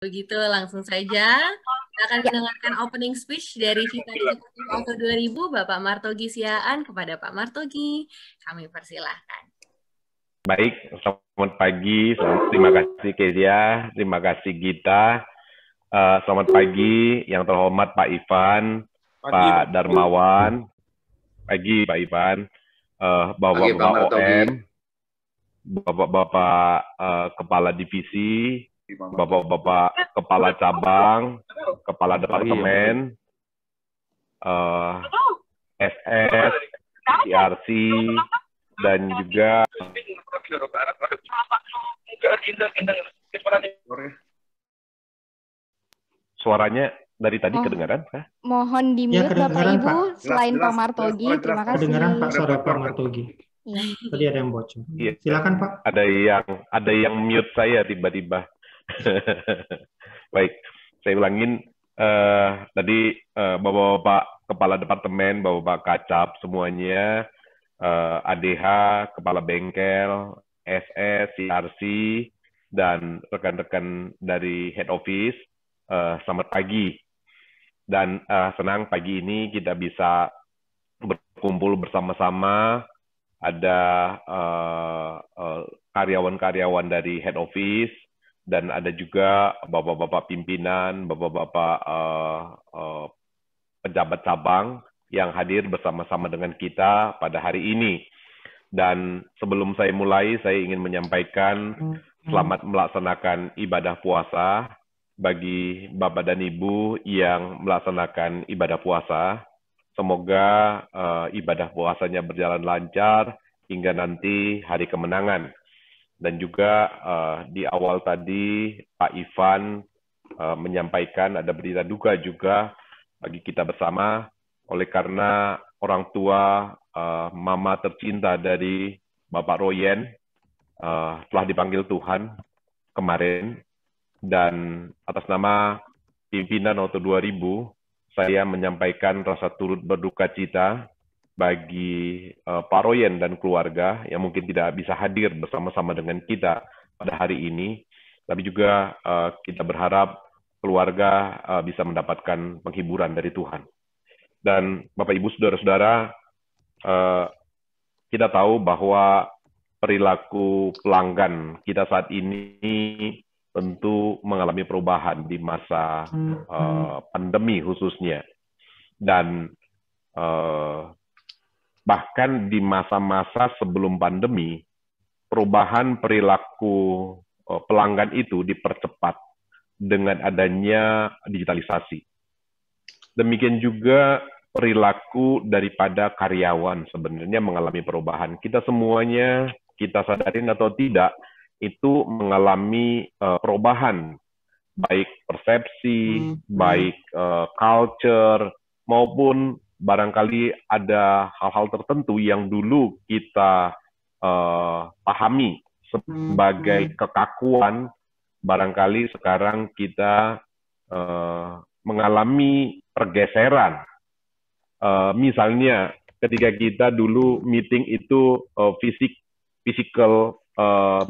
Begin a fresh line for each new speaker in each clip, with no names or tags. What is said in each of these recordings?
Begitu, langsung saja kita akan
Ya,
mendengarkan opening speech dari Viva Executive Auto 2000, Bapak Martogi Siaan. Kepada Pak Martogi, kami persilahkan.
Baik, selamat pagi. Terima kasih Kezia, terima kasih Gita. Selamat pagi yang terhormat Pak Ivan, Pak Darmawan, pagi Pak Ivan,
Pagi Pak
Bapak-Bapak
Martogi.
OM, Bapak-Bapak Kepala Divisi, Bapak-Bapak Kepala Cabang, Kepala Departemen, SS, CRC, dan juga suaranya dari tadi kedengaran?
mohon di-mute
Ya,
Bapak
kedengaran,
Ibu.
Pak.
Selain
Jelas,
Pak Martogi,
jelas,
terima kasih.
Kedengaran Pak suara Pak Martogi.
Ya.
Tadi ada yang bocor.
Iya.
Silakan Pak.
Ada yang mute saya tiba-tiba. Baik, saya ulangin tadi Bapak-bapak Kepala Departemen, Bapak-bapak Kacap semuanya, ADH, Kepala Bengkel, SS, CRC, dan rekan-rekan dari Head Office, selamat pagi. Dan senang pagi ini kita bisa berkumpul bersama-sama. Ada karyawan-karyawan dari Head Office, dan ada juga bapak-bapak pimpinan, bapak-bapak pejabat cabang yang hadir bersama-sama dengan kita pada hari ini. Dan sebelum saya mulai, saya ingin menyampaikan selamat melaksanakan ibadah puasa bagi Bapak dan Ibu yang melaksanakan ibadah puasa. Semoga ibadah puasanya berjalan lancar hingga nanti hari kemenangan. Dan juga di awal tadi Pak Ivan menyampaikan ada berita duka juga bagi kita bersama, oleh karena orang tua mama tercinta dari Bapak Royen telah dipanggil Tuhan kemarin. Dan atas nama pimpinan Auto 2000, saya menyampaikan rasa turut berduka cita bagi Pak Royen dan keluarga yang mungkin tidak bisa hadir bersama-sama dengan kita pada hari ini. Tapi juga kita berharap keluarga bisa mendapatkan penghiburan dari Tuhan. Dan Bapak Ibu Saudara-saudara, kita tahu bahwa perilaku pelanggan kita saat ini tentu mengalami perubahan di masa pandemi khususnya. Dan bahkan di masa-masa sebelum pandemi, perubahan perilaku pelanggan itu dipercepat dengan adanya digitalisasi. Demikian juga perilaku daripada karyawan sebenarnya mengalami perubahan. Kita semuanya, kita sadarin atau tidak, itu mengalami perubahan, baik persepsi, baik culture, maupun barangkali ada hal-hal tertentu yang dulu kita pahami sebagai kekakuan, barangkali sekarang kita mengalami pergeseran. Misalnya ketika kita dulu meeting itu physical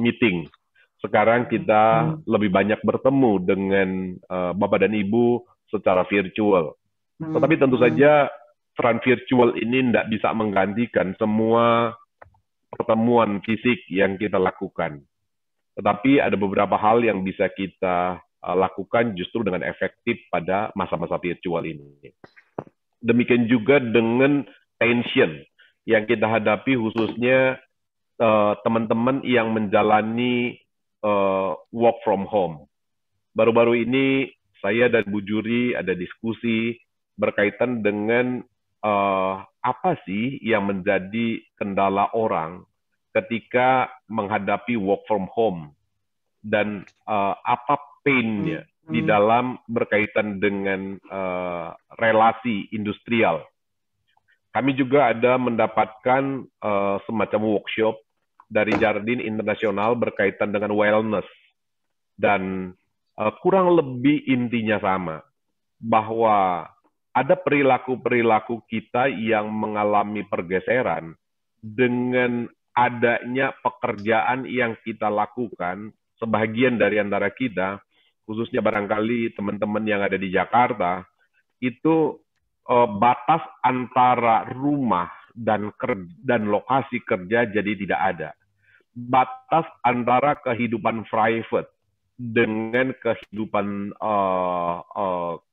meeting, sekarang kita lebih banyak bertemu dengan Bapak dan Ibu secara virtual. Tetapi tentu saja peran virtual ini tidak bisa menggantikan semua pertemuan fisik yang kita lakukan. Tetapi ada beberapa hal yang bisa kita lakukan justru dengan efektif pada masa-masa virtual ini. Demikian juga dengan tension yang kita hadapi khususnya teman-teman yang menjalani work from home. Baru-baru ini saya dan Bu Juri ada diskusi berkaitan dengan apa sih yang menjadi kendala orang ketika menghadapi work from home, dan apa pain-nya di dalam berkaitan dengan relasi industrial. Kami juga ada mendapatkan semacam workshop dari Jardin Internasional berkaitan dengan wellness. Dan kurang lebih intinya sama, bahwa ada perilaku-perilaku kita yang mengalami pergeseran dengan adanya pekerjaan yang kita lakukan. Sebagian dari antara kita khususnya barangkali teman-teman yang ada di Jakarta, itu batas antara rumah dan lokasi kerja jadi tidak ada. Batas antara kehidupan private dengan kehidupan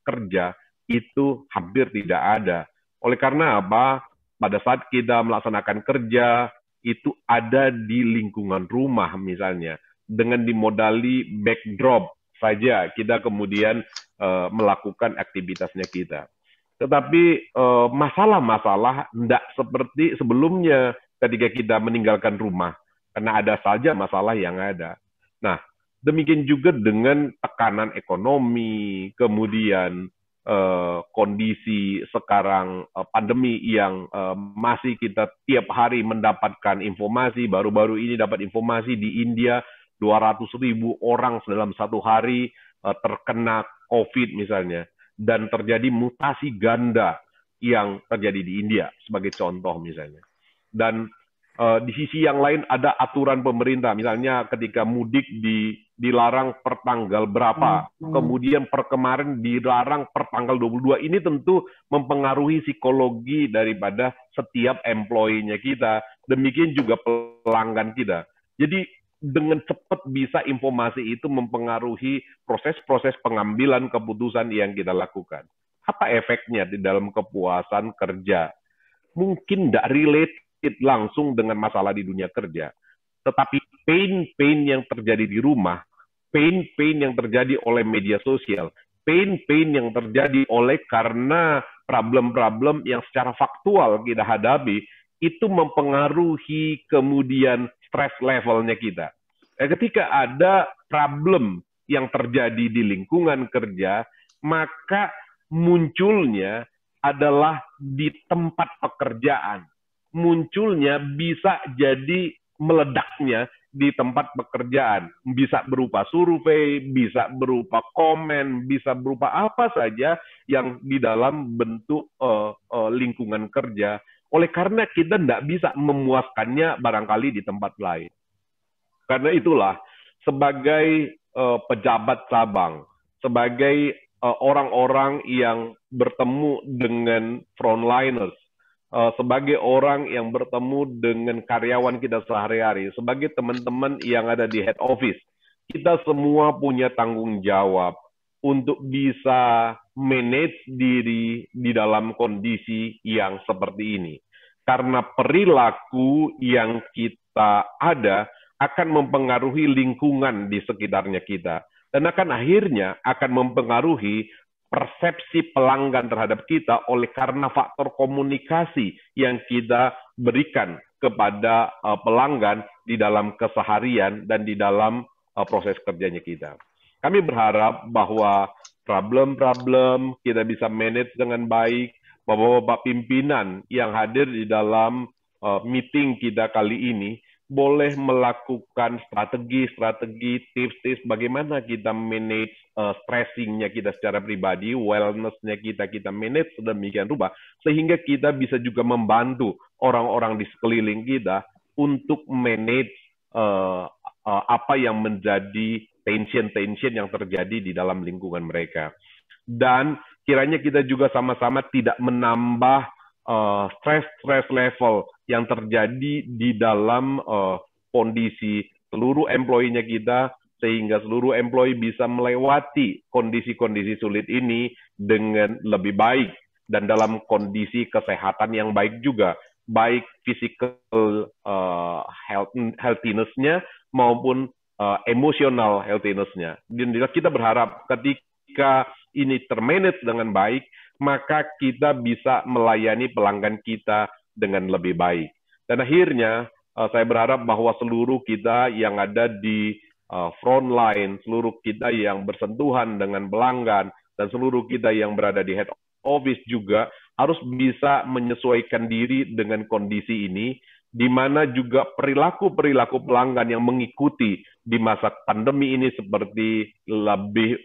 kerja itu hampir tidak ada. Oleh karena apa? Pada saat kita melaksanakan kerja, itu ada di lingkungan rumah misalnya. Dengan dimodali backdrop saja, kita kemudian melakukan aktivitasnya kita. Tetapi masalah-masalah tidak seperti sebelumnya ketika kita meninggalkan rumah. Karena ada saja masalah yang ada. Nah, demikian juga dengan tekanan ekonomi, kemudian kondisi sekarang pandemi yang masih kita tiap hari mendapatkan informasi. Baru-baru ini dapat informasi di India 200.000 orang dalam satu hari terkena COVID misalnya, dan terjadi mutasi ganda yang terjadi di India sebagai contoh misalnya. Dan di sisi yang lain ada aturan pemerintah, misalnya ketika mudik dilarang per tanggal berapa, kemudian per kemarin dilarang per tanggal 22. Ini tentu mempengaruhi psikologi daripada setiap employee-nya kita, demikian juga pelanggan kita. Jadi dengan cepat bisa informasi itu mempengaruhi proses-proses pengambilan keputusan yang kita lakukan. Apa efeknya di dalam kepuasan kerja? Mungkin tidak relate langsung dengan masalah di dunia kerja. Tetapi pain yang terjadi di rumah, pain yang terjadi oleh media sosial, pain yang terjadi oleh karena problem-problem yang secara faktual kita hadapi, itu mempengaruhi kemudian stress levelnya kita. Ketika ada problem yang terjadi di lingkungan kerja, maka munculnya adalah di tempat pekerjaan. Munculnya bisa jadi meledaknya di tempat pekerjaan. Bisa berupa survei, bisa berupa komen, bisa berupa apa saja yang di dalam bentuk lingkungan kerja. Oleh karena kita tidak bisa memuaskannya barangkali di tempat lain. Karena itulah, sebagai pejabat cabang, sebagai orang-orang yang bertemu dengan frontliners, sebagai orang yang bertemu dengan karyawan kita sehari-hari, sebagai teman-teman yang ada di head office, kita semua punya tanggung jawab untuk bisa manage diri di dalam kondisi yang seperti ini. Karena perilaku yang kita ada akan mempengaruhi lingkungan di sekitarnya kita. Dan akan akhirnya akan mempengaruhi persepsi pelanggan terhadap kita oleh karena faktor komunikasi yang kita berikan kepada pelanggan di dalam keseharian dan di dalam proses kerjanya kita. Kami berharap bahwa problem-problem kita bisa manage dengan baik. Bapak-bapak pimpinan yang hadir di dalam meeting kita kali ini boleh melakukan strategi, tips-tips bagaimana kita manage stressing-nya kita secara pribadi, wellness-nya kita manage sedemikian rupa, sehingga kita bisa juga membantu orang-orang di sekeliling kita untuk manage apa yang menjadi tension-tension yang terjadi di dalam lingkungan mereka. Dan kiranya kita juga sama-sama tidak menambah stress level yang terjadi di dalam kondisi seluruh employee-nya kita, sehingga seluruh employee bisa melewati kondisi-kondisi sulit ini dengan lebih baik dan dalam kondisi kesehatan yang baik juga, baik physical healthiness-nya maupun emotional healthiness-nya. Dan kita berharap ketika ini termanage dengan baik, maka kita bisa melayani pelanggan kita dengan lebih baik. Dan akhirnya, saya berharap bahwa seluruh kita yang ada di front line, seluruh kita yang bersentuhan dengan pelanggan, dan seluruh kita yang berada di head office juga harus bisa menyesuaikan diri dengan kondisi ini, di mana juga perilaku-perilaku pelanggan yang mengikuti di masa pandemi ini seperti lebih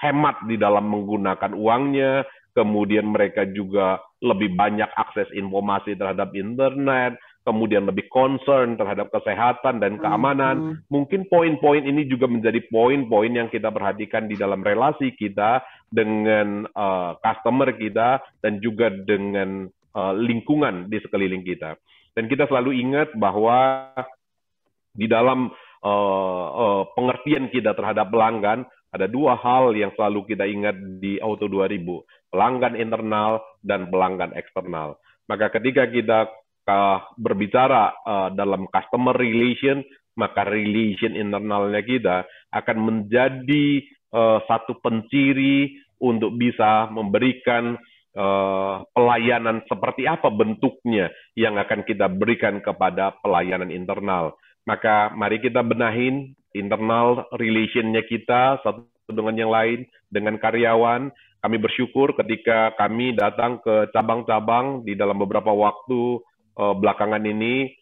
hemat di dalam menggunakan uangnya, kemudian mereka juga lebih banyak akses informasi terhadap internet, kemudian lebih concern terhadap kesehatan dan keamanan. Mungkin poin-poin ini juga menjadi poin-poin yang kita perhatikan di dalam relasi kita dengan customer kita dan juga dengan lingkungan di sekeliling kita. Dan kita selalu ingat bahwa di dalam pengertian kita terhadap pelanggan, ada dua hal yang selalu kita ingat di Auto 2000, pelanggan internal dan pelanggan eksternal. Maka ketika kita berbicara dalam customer relation, maka relation internalnya kita akan menjadi satu penciri untuk bisa memberikan pelayanan seperti apa bentuknya yang akan kita berikan kepada pelayanan internal. Maka mari kita benahin internal relation-nya kita satu dengan yang lain, dengan karyawan. Kami bersyukur ketika kami datang ke cabang-cabang di dalam beberapa waktu belakangan ini,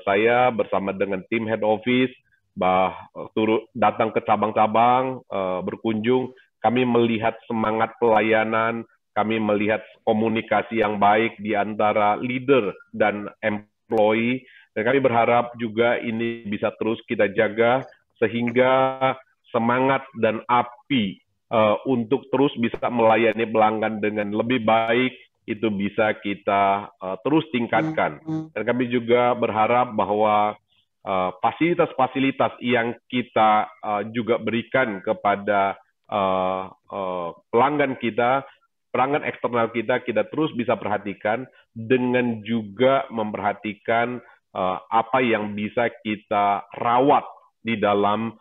saya bersama dengan tim head office datang ke cabang-cabang, berkunjung. Kami melihat semangat pelayanan, kami melihat komunikasi yang baik di antara leader dan employee, dan kami berharap juga ini bisa terus kita jaga sehingga semangat dan api untuk terus bisa melayani pelanggan dengan lebih baik itu bisa kita terus tingkatkan. Dan kami juga berharap bahwa fasilitas-fasilitas yang kita juga berikan kepada pelanggan kita, pelanggan eksternal kita terus bisa perhatikan dengan juga memperhatikan apa yang bisa kita rawat di dalam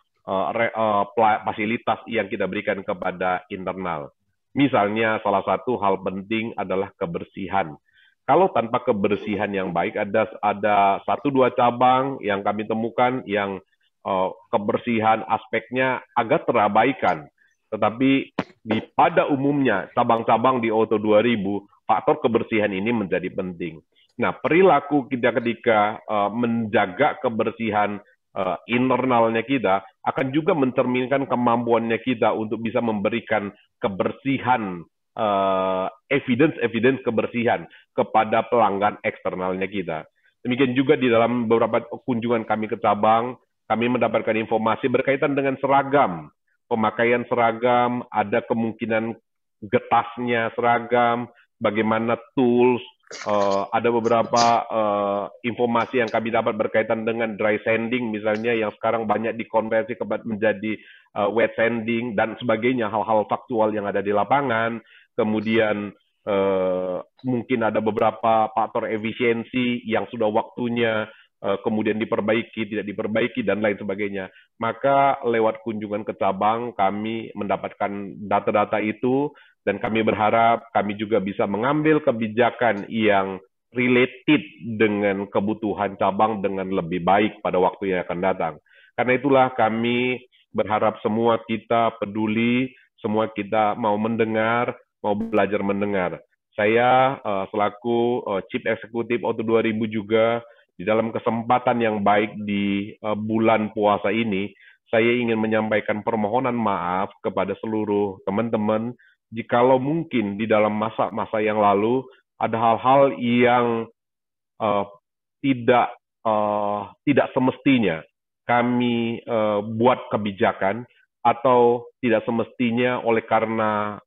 fasilitas yang kita berikan kepada internal. Misalnya salah satu hal penting adalah kebersihan. Kalau tanpa kebersihan yang baik, ada 1-2 cabang yang kami temukan yang kebersihan aspeknya agak terabaikan. Tetapi pada umumnya cabang-cabang di Auto 2000, faktor kebersihan ini menjadi penting. Nah, perilaku kita ketika menjaga kebersihan internalnya kita akan juga mencerminkan kemampuannya kita untuk bisa memberikan kebersihan, evidence kebersihan kepada pelanggan eksternalnya kita. Demikian juga di dalam beberapa kunjungan kami ke cabang, kami mendapatkan informasi berkaitan dengan seragam. Pemakaian seragam, ada kemungkinan getasnya seragam, bagaimana tools, ada beberapa informasi yang kami dapat berkaitan dengan dry sanding misalnya yang sekarang banyak dikonversi menjadi wet sanding dan sebagainya, hal-hal faktual yang ada di lapangan. Kemudian mungkin ada beberapa faktor efisiensi yang sudah waktunya kemudian diperbaiki, tidak diperbaiki, dan lain sebagainya. Maka lewat kunjungan ke cabang, kami mendapatkan data-data itu, dan kami berharap kami juga bisa mengambil kebijakan yang related dengan kebutuhan cabang dengan lebih baik pada waktu yang akan datang. Karena itulah kami berharap semua kita peduli, semua kita mau mendengar, mau belajar mendengar. Saya selaku Chief Executive Auto 2000 juga, di dalam kesempatan yang baik di bulan puasa ini, saya ingin menyampaikan permohonan maaf kepada seluruh teman-teman, jikalau mungkin di dalam masa-masa yang lalu ada hal-hal yang tidak semestinya kami buat kebijakan, atau tidak semestinya oleh karena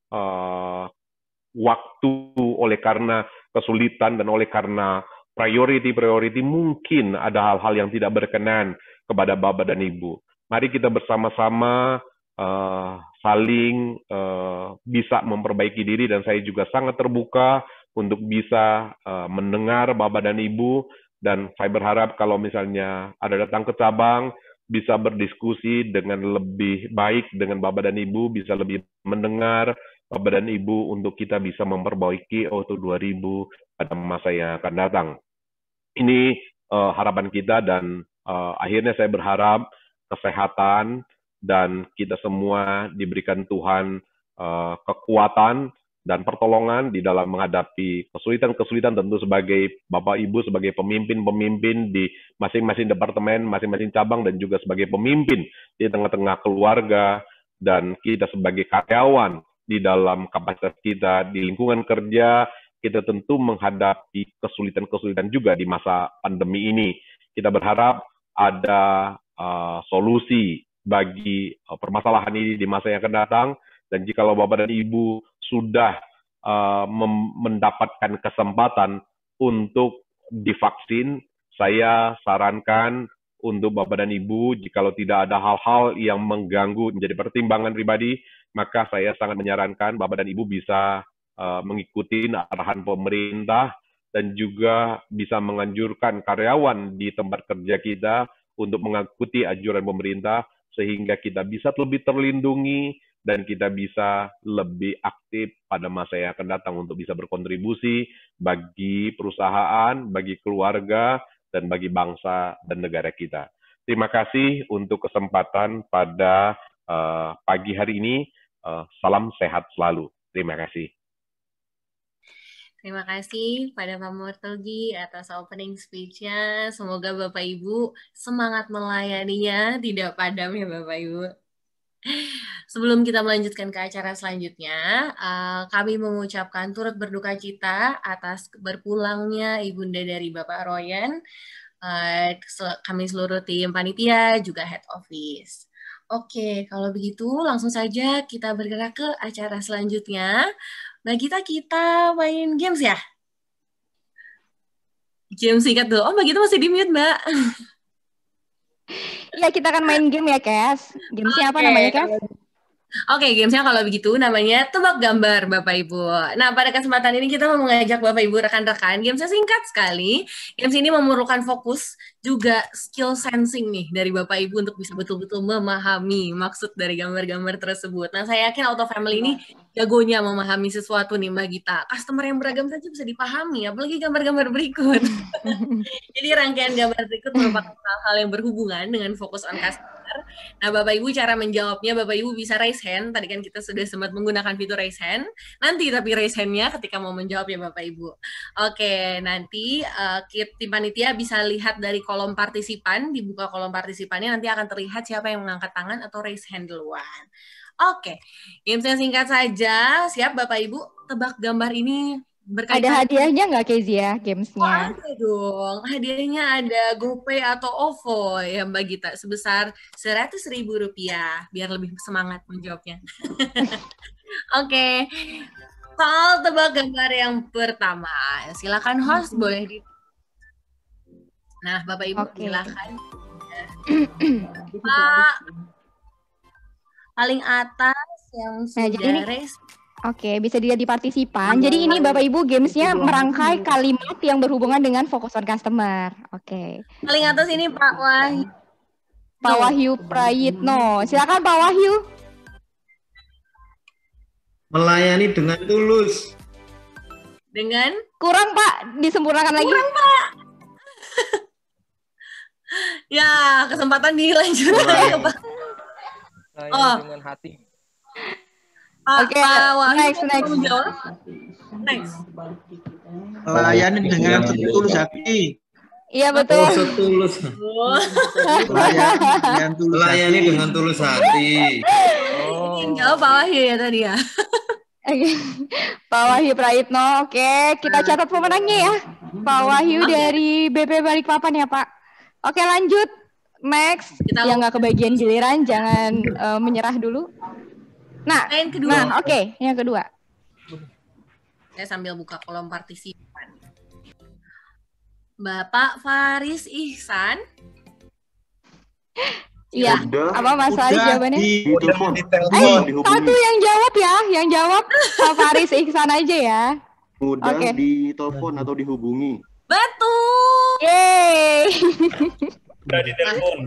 waktu, oleh karena kesulitan, dan oleh karena priority mungkin ada hal-hal yang tidak berkenan kepada Bapak dan Ibu. Mari kita bersama-sama saling bisa memperbaiki diri, dan saya juga sangat terbuka untuk bisa mendengar Bapak dan Ibu, dan saya berharap kalau misalnya ada datang ke cabang, bisa berdiskusi dengan lebih baik dengan Bapak dan Ibu, bisa lebih mendengar Bapak dan Ibu untuk kita bisa memperbaiki Auto 2000 pada masa yang akan datang. Ini harapan kita, dan akhirnya saya berharap kesehatan dan kita semua diberikan Tuhan kekuatan dan pertolongan di dalam menghadapi kesulitan-kesulitan, tentu sebagai Bapak Ibu, sebagai pemimpin-pemimpin di masing-masing departemen, masing-masing cabang, dan juga sebagai pemimpin di tengah-tengah keluarga, dan kita sebagai karyawan di dalam kapasitas kita di lingkungan kerja, kita tentu menghadapi kesulitan-kesulitan juga di masa pandemi ini. Kita berharap ada solusi bagi permasalahan ini di masa yang akan datang, dan jikalau Bapak dan Ibu sudah mendapatkan kesempatan untuk divaksin, saya sarankan untuk Bapak dan Ibu, jikalau tidak ada hal-hal yang mengganggu menjadi pertimbangan pribadi, maka saya sangat menyarankan Bapak dan Ibu bisa mengikuti arahan pemerintah dan juga bisa menganjurkan karyawan di tempat kerja kita untuk mengikuti anjuran pemerintah sehingga kita bisa lebih terlindungi dan kita bisa lebih aktif pada masa yang akan datang untuk bisa berkontribusi bagi perusahaan, bagi keluarga, dan bagi bangsa dan negara kita. Terima kasih untuk kesempatan pada pagi hari ini. Salam sehat selalu. Terima kasih.
Terima kasih pada Pak Martogi atas opening speech-nya. Semoga Bapak Ibu semangat melayaninya, tidak padam ya Bapak Ibu. Sebelum kita melanjutkan ke acara selanjutnya, kami mengucapkan turut berduka cita atas berpulangnya Ibunda dari Bapak Royan. Kami seluruh tim panitia, juga head office. Oke, kalau begitu langsung saja kita bergerak ke acara selanjutnya. Mbak Gita, kita main games ya? Game singkat dulu. Oh, Mbak Gita masih di mute, Mbak.
Iya, kita akan main game ya, Kes. Gamesnya apa namanya, Kes?
Oke, gamesnya kalau begitu namanya tebak gambar, Bapak Ibu. Nah, pada kesempatan ini kita mau mengajak Bapak Ibu rekan-rekan. Gamesnya singkat sekali. Games ini memerlukan fokus, juga skill sensing nih dari Bapak Ibu untuk bisa betul-betul memahami maksud dari gambar-gambar tersebut. Nah, saya yakin Auto Family ini jagonya memahami sesuatu nih, Mbak Gita. Customer yang beragam saja bisa dipahami, apalagi gambar-gambar berikut. Jadi rangkaian gambar berikut merupakan hal-hal yang berhubungan dengan fokus on customer. Nah, Bapak Ibu cara menjawabnya, Bapak Ibu bisa raise hand. Tadi kan kita sudah sempat menggunakan fitur raise hand. Nanti tapi raise hand-nya ketika mau menjawab ya Bapak Ibu. Oke, nanti tim panitia bisa lihat dari kolom partisipan, dibuka kolom partisipannya, nanti akan terlihat siapa yang mengangkat tangan atau raise hand duluan. Oke, gamesnya singkat saja. Siap Bapak Ibu, tebak gambar ini berkaitan.
Ada hadiahnya nggak, Kezia, gamesnya?
Oh, ada dong. Hadiahnya ada GoPay atau OVO ya Mbak Gita sebesar Rp100.000 biar lebih semangat menjawabnya. Oke. Soal tebak gambar yang pertama. Silakan host boleh di. Nah, Bapak Ibu silakan. Pak paling atas yang sudah raise.
Oke, bisa dilihat di partisipan. Jadi ini Bapak Ibu gamesnya merangkai kalimat yang berhubungan dengan fokus on customer. Oke.
Paling atas ini Pak Wahyu.
Pak Wahyu Prayitno. Silakan Pak Wahyu.
Melayani dengan tulus.
Dengan?
Kurang Pak, disempurnakan lagi.
Kurang Pak. Ya, kesempatan dilanjutkan Pak.
Dengan hati.
Oke, next.
Melayani dengan setulus hati.
Iya betul.
Setulus.
Melayani dengan tulus hati.
Ingin jawab Pak Wahyu ya tadi ya.
Oke, Pak Wahyu Prayitno. Oke, kita catat pemenangnya ya. Pak Wahyu dari BP Balikpapan ya Pak. Oke, lanjut. Next. Yang nggak kebagian giliran jangan menyerah dulu. Nah, yang kedua. Yang kedua.
Saya sambil buka kolom partisipan. Bapak Faris Ihsan.
Iya. Apa Mas Faris jawabannya? Satu yang jawab ya, yang jawab Pak Faris Ihsan aja ya.
Mudah ditelepon atau dihubungi.
Betul.
Yeay.
Udah ditelepon.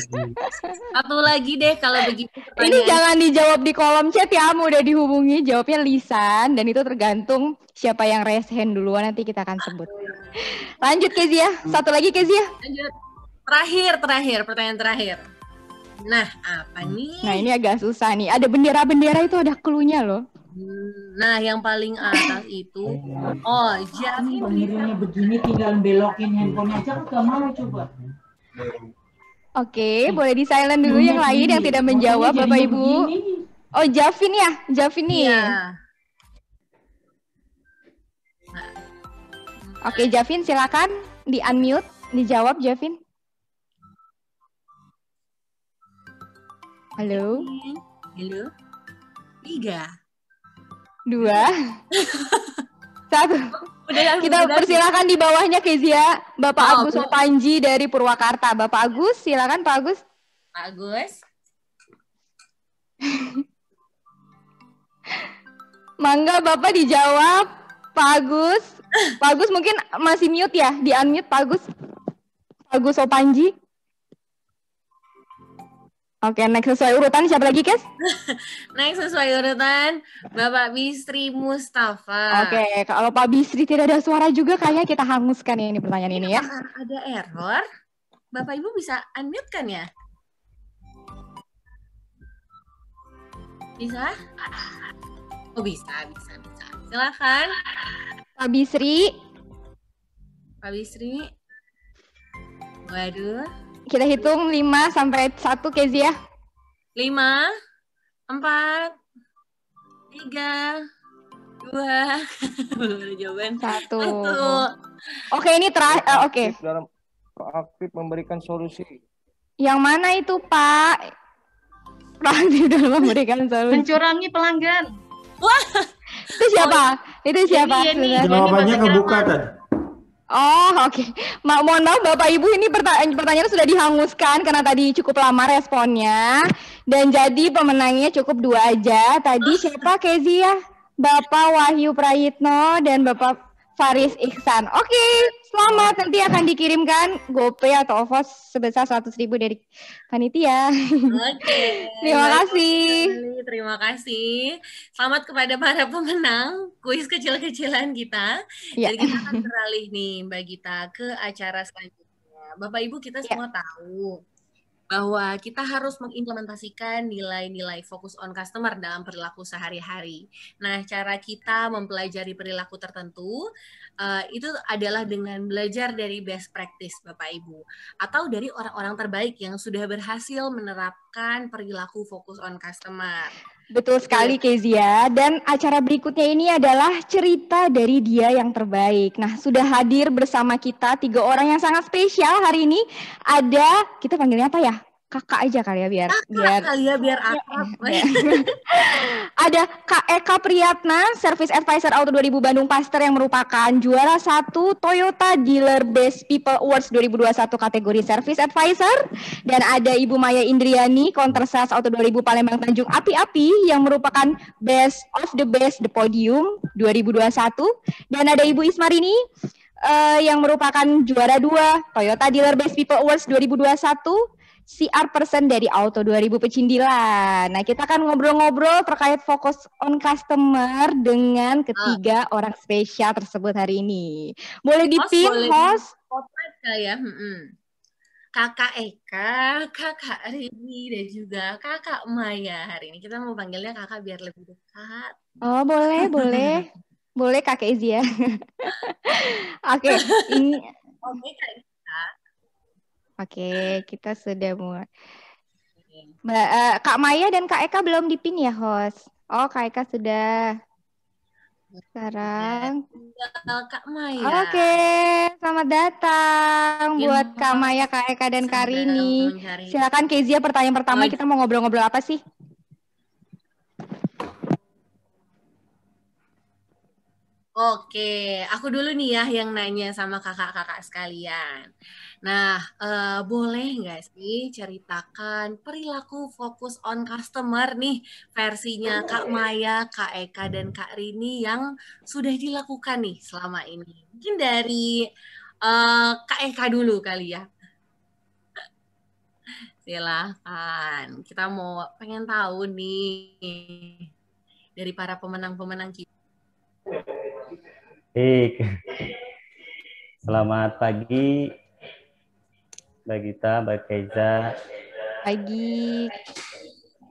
Satu lagi deh kalau begitu.
Ini jangan dijawab di kolom chat ya, mudah dihubungi. Jawabnya lisan dan itu tergantung siapa yang raise hand duluan nanti kita akan sebut. Lanjut Kezia, satu lagi Kezia.
Lanjut. Terakhir, pertanyaan terakhir. Nah, apa nih?
Nah, ini agak susah nih. Ada bendera-bendera itu ada clue-nya loh.
Nah, yang paling atas itu jadi
Pemirnya begini tinggal belokin handphone aja nggak mau coba.
Oke, boleh di silent dulu yang lain yang tidak menjawab Bapak Ibu. Oh, Javin ya? Javin nih.
Iya.
Oke, Javin silakan di-unmute, dijawab Javin. Halo.
Halo. 3.
2. 1. Kita persilakan di bawahnya Kezia, Bapak Agus Opanji dari Purwakarta. Bapak Agus, silakan Pak Agus.
Pak Agus.
Mangga Bapak dijawab, Pak Agus. Pak Agus mungkin masih mute ya, di-unmute Pak Agus. Pak Agus Opanji. Oke, next sesuai urutan siapa lagi, Kes?
Next sesuai urutan Bapak Bisri Mustafa.
Oke, kalau Pak Bisri tidak ada suara juga kayaknya kita hanguskan ya ini pertanyaan ini ya.
Ada error. Bapak Ibu bisa unmute kan ya? Bisa? Oh bisa. Silakan.
Pak Bisri.
Pak Bisri. Waduh.
Kita hitung 5 sampai 1 Kezia.
5, 4, 3, 2, belum ada jawaban.
1. Oke, ini terakhir. Oke.
Proaktif memberikan solusi.
Yang mana itu Pak? Proaktif dalam memberikan solusi.
Mencurangi pelanggan.
Wah.
Itu siapa? Itu siapa?
Jawabannya kebuka tadi.
Oh, oke. Mohon maaf Bapak Ibu, ini pertanyaan sudah dihanguskan karena tadi cukup lama responnya. Dan jadi pemenangnya cukup 2 aja. Tadi siapa Kezia? Bapak Wahyu Prayitno dan Bapak Faris Ihsan. Oke, selamat. Nanti akan dikirimkan GoPay atau OVOS sebesar 100.000 dari panitia.
Oke.
Terima kasih.
Terima kasih. Selamat kepada para pemenang kuis kecil-kecilan kita.
Ya.
Jadi kita akan beralih nih Mbak Gita ke acara selanjutnya. Bapak Ibu kita semua tahu bahwa kita harus mengimplementasikan nilai-nilai fokus on customer dalam perilaku sehari-hari. Nah, cara kita mempelajari perilaku tertentu itu adalah dengan belajar dari best practice, Bapak Ibu, atau dari orang-orang terbaik yang sudah berhasil menerapkan perilaku fokus on customer.
Betul sekali Kezia, dan acara berikutnya ini adalah cerita dari dia yang terbaik. Nah, sudah hadir bersama kita 3 orang yang sangat spesial hari ini. Ada, kita panggilnya apa ya? Kakak aja kali ya biar
akrab.
Ada Kak Eka Priyatna, Service Advisor Auto 2000 Bandung Paster yang merupakan juara 1 Toyota Dealer Best People Awards 2021 kategori Service Advisor. Dan ada Ibu Maya Indriani, Counter Sales Auto 2000 Palembang Tanjung Api-Api yang merupakan Best of the Best The Podium 2021. Dan ada Ibu Ismarini yang merupakan juara 2 Toyota Dealer Best People Awards 2021. CR person dari Auto 2000 Pecindilan. Nah, kita akan ngobrol-ngobrol terkait fokus on customer dengan ketiga orang spesial tersebut hari ini. Boleh dipin host?
Potret kali ya. Kakak Eka, Kakak Rini, dan juga Kakak Maya. Hari ini kita mau panggilnya Kakak biar lebih dekat.
Oh, boleh. Boleh Kakak Izzy ya. Oke, ini Oke, kita sudah mulai. Kak Maya dan Kak Eka belum dipin ya, host? Oh, Kak Eka sudah. Sekarang.
Kak Maya.
Oke, selamat datang buat Kak Maya, Kak Eka, dan Kak Rini. Silakan Kezia, pertanyaan pertama kita mau ngobrol-ngobrol apa sih?
Oke, aku dulu nih ya yang nanya sama kakak-kakak sekalian. Nah, boleh nggak sih ceritakan perilaku fokus on customer nih versinya Kak Maya, Kak Eka, dan Kak Rini yang sudah dilakukan nih selama ini. Mungkin dari Kak Eka dulu kali ya. Silakan, kita pengen tahu nih dari para pemenang-pemenang kita.
Baik, selamat pagi Mbak Gita, Mbak Keiza.
Pagi.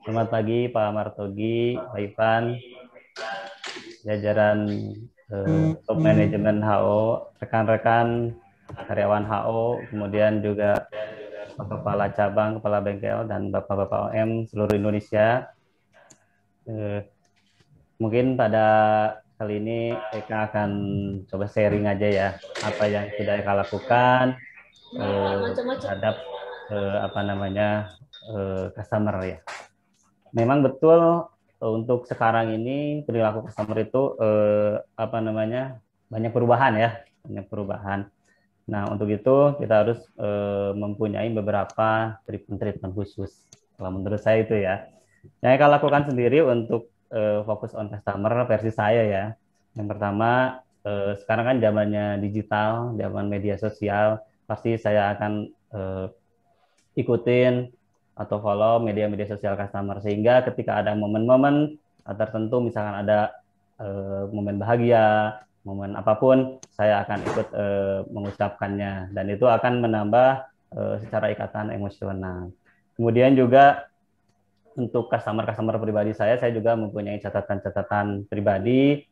Selamat pagi Pak Martogi, Pak Ivan, jajaran top manajemen HO, rekan-rekan karyawan HO, kemudian juga kepala cabang, kepala bengkel, dan bapak-bapak OM seluruh Indonesia. Mungkin pada kali ini Eka akan coba sharing aja ya apa yang sudah Eka lakukan terhadap apa namanya customer ya. Memang betul untuk sekarang ini perilaku customer itu apa namanya banyak perubahan ya, banyak perubahan. Nah untuk itu kita harus mempunyai beberapa treatment khusus. Kalau menurut saya itu ya. Yang Eka lakukan sendiri untuk fokus on customer versi saya ya. Yang pertama sekarang kan zamannya digital, zaman media sosial, pasti saya akan ikutin atau follow media-media sosial customer sehingga ketika ada momen-momen tertentu misalkan ada momen bahagia, momen apapun saya akan ikut mengucapkannya dan itu akan menambah secara ikatan emosional. Kemudian juga untuk customer pribadi saya juga mempunyai catatan-catatan pribadi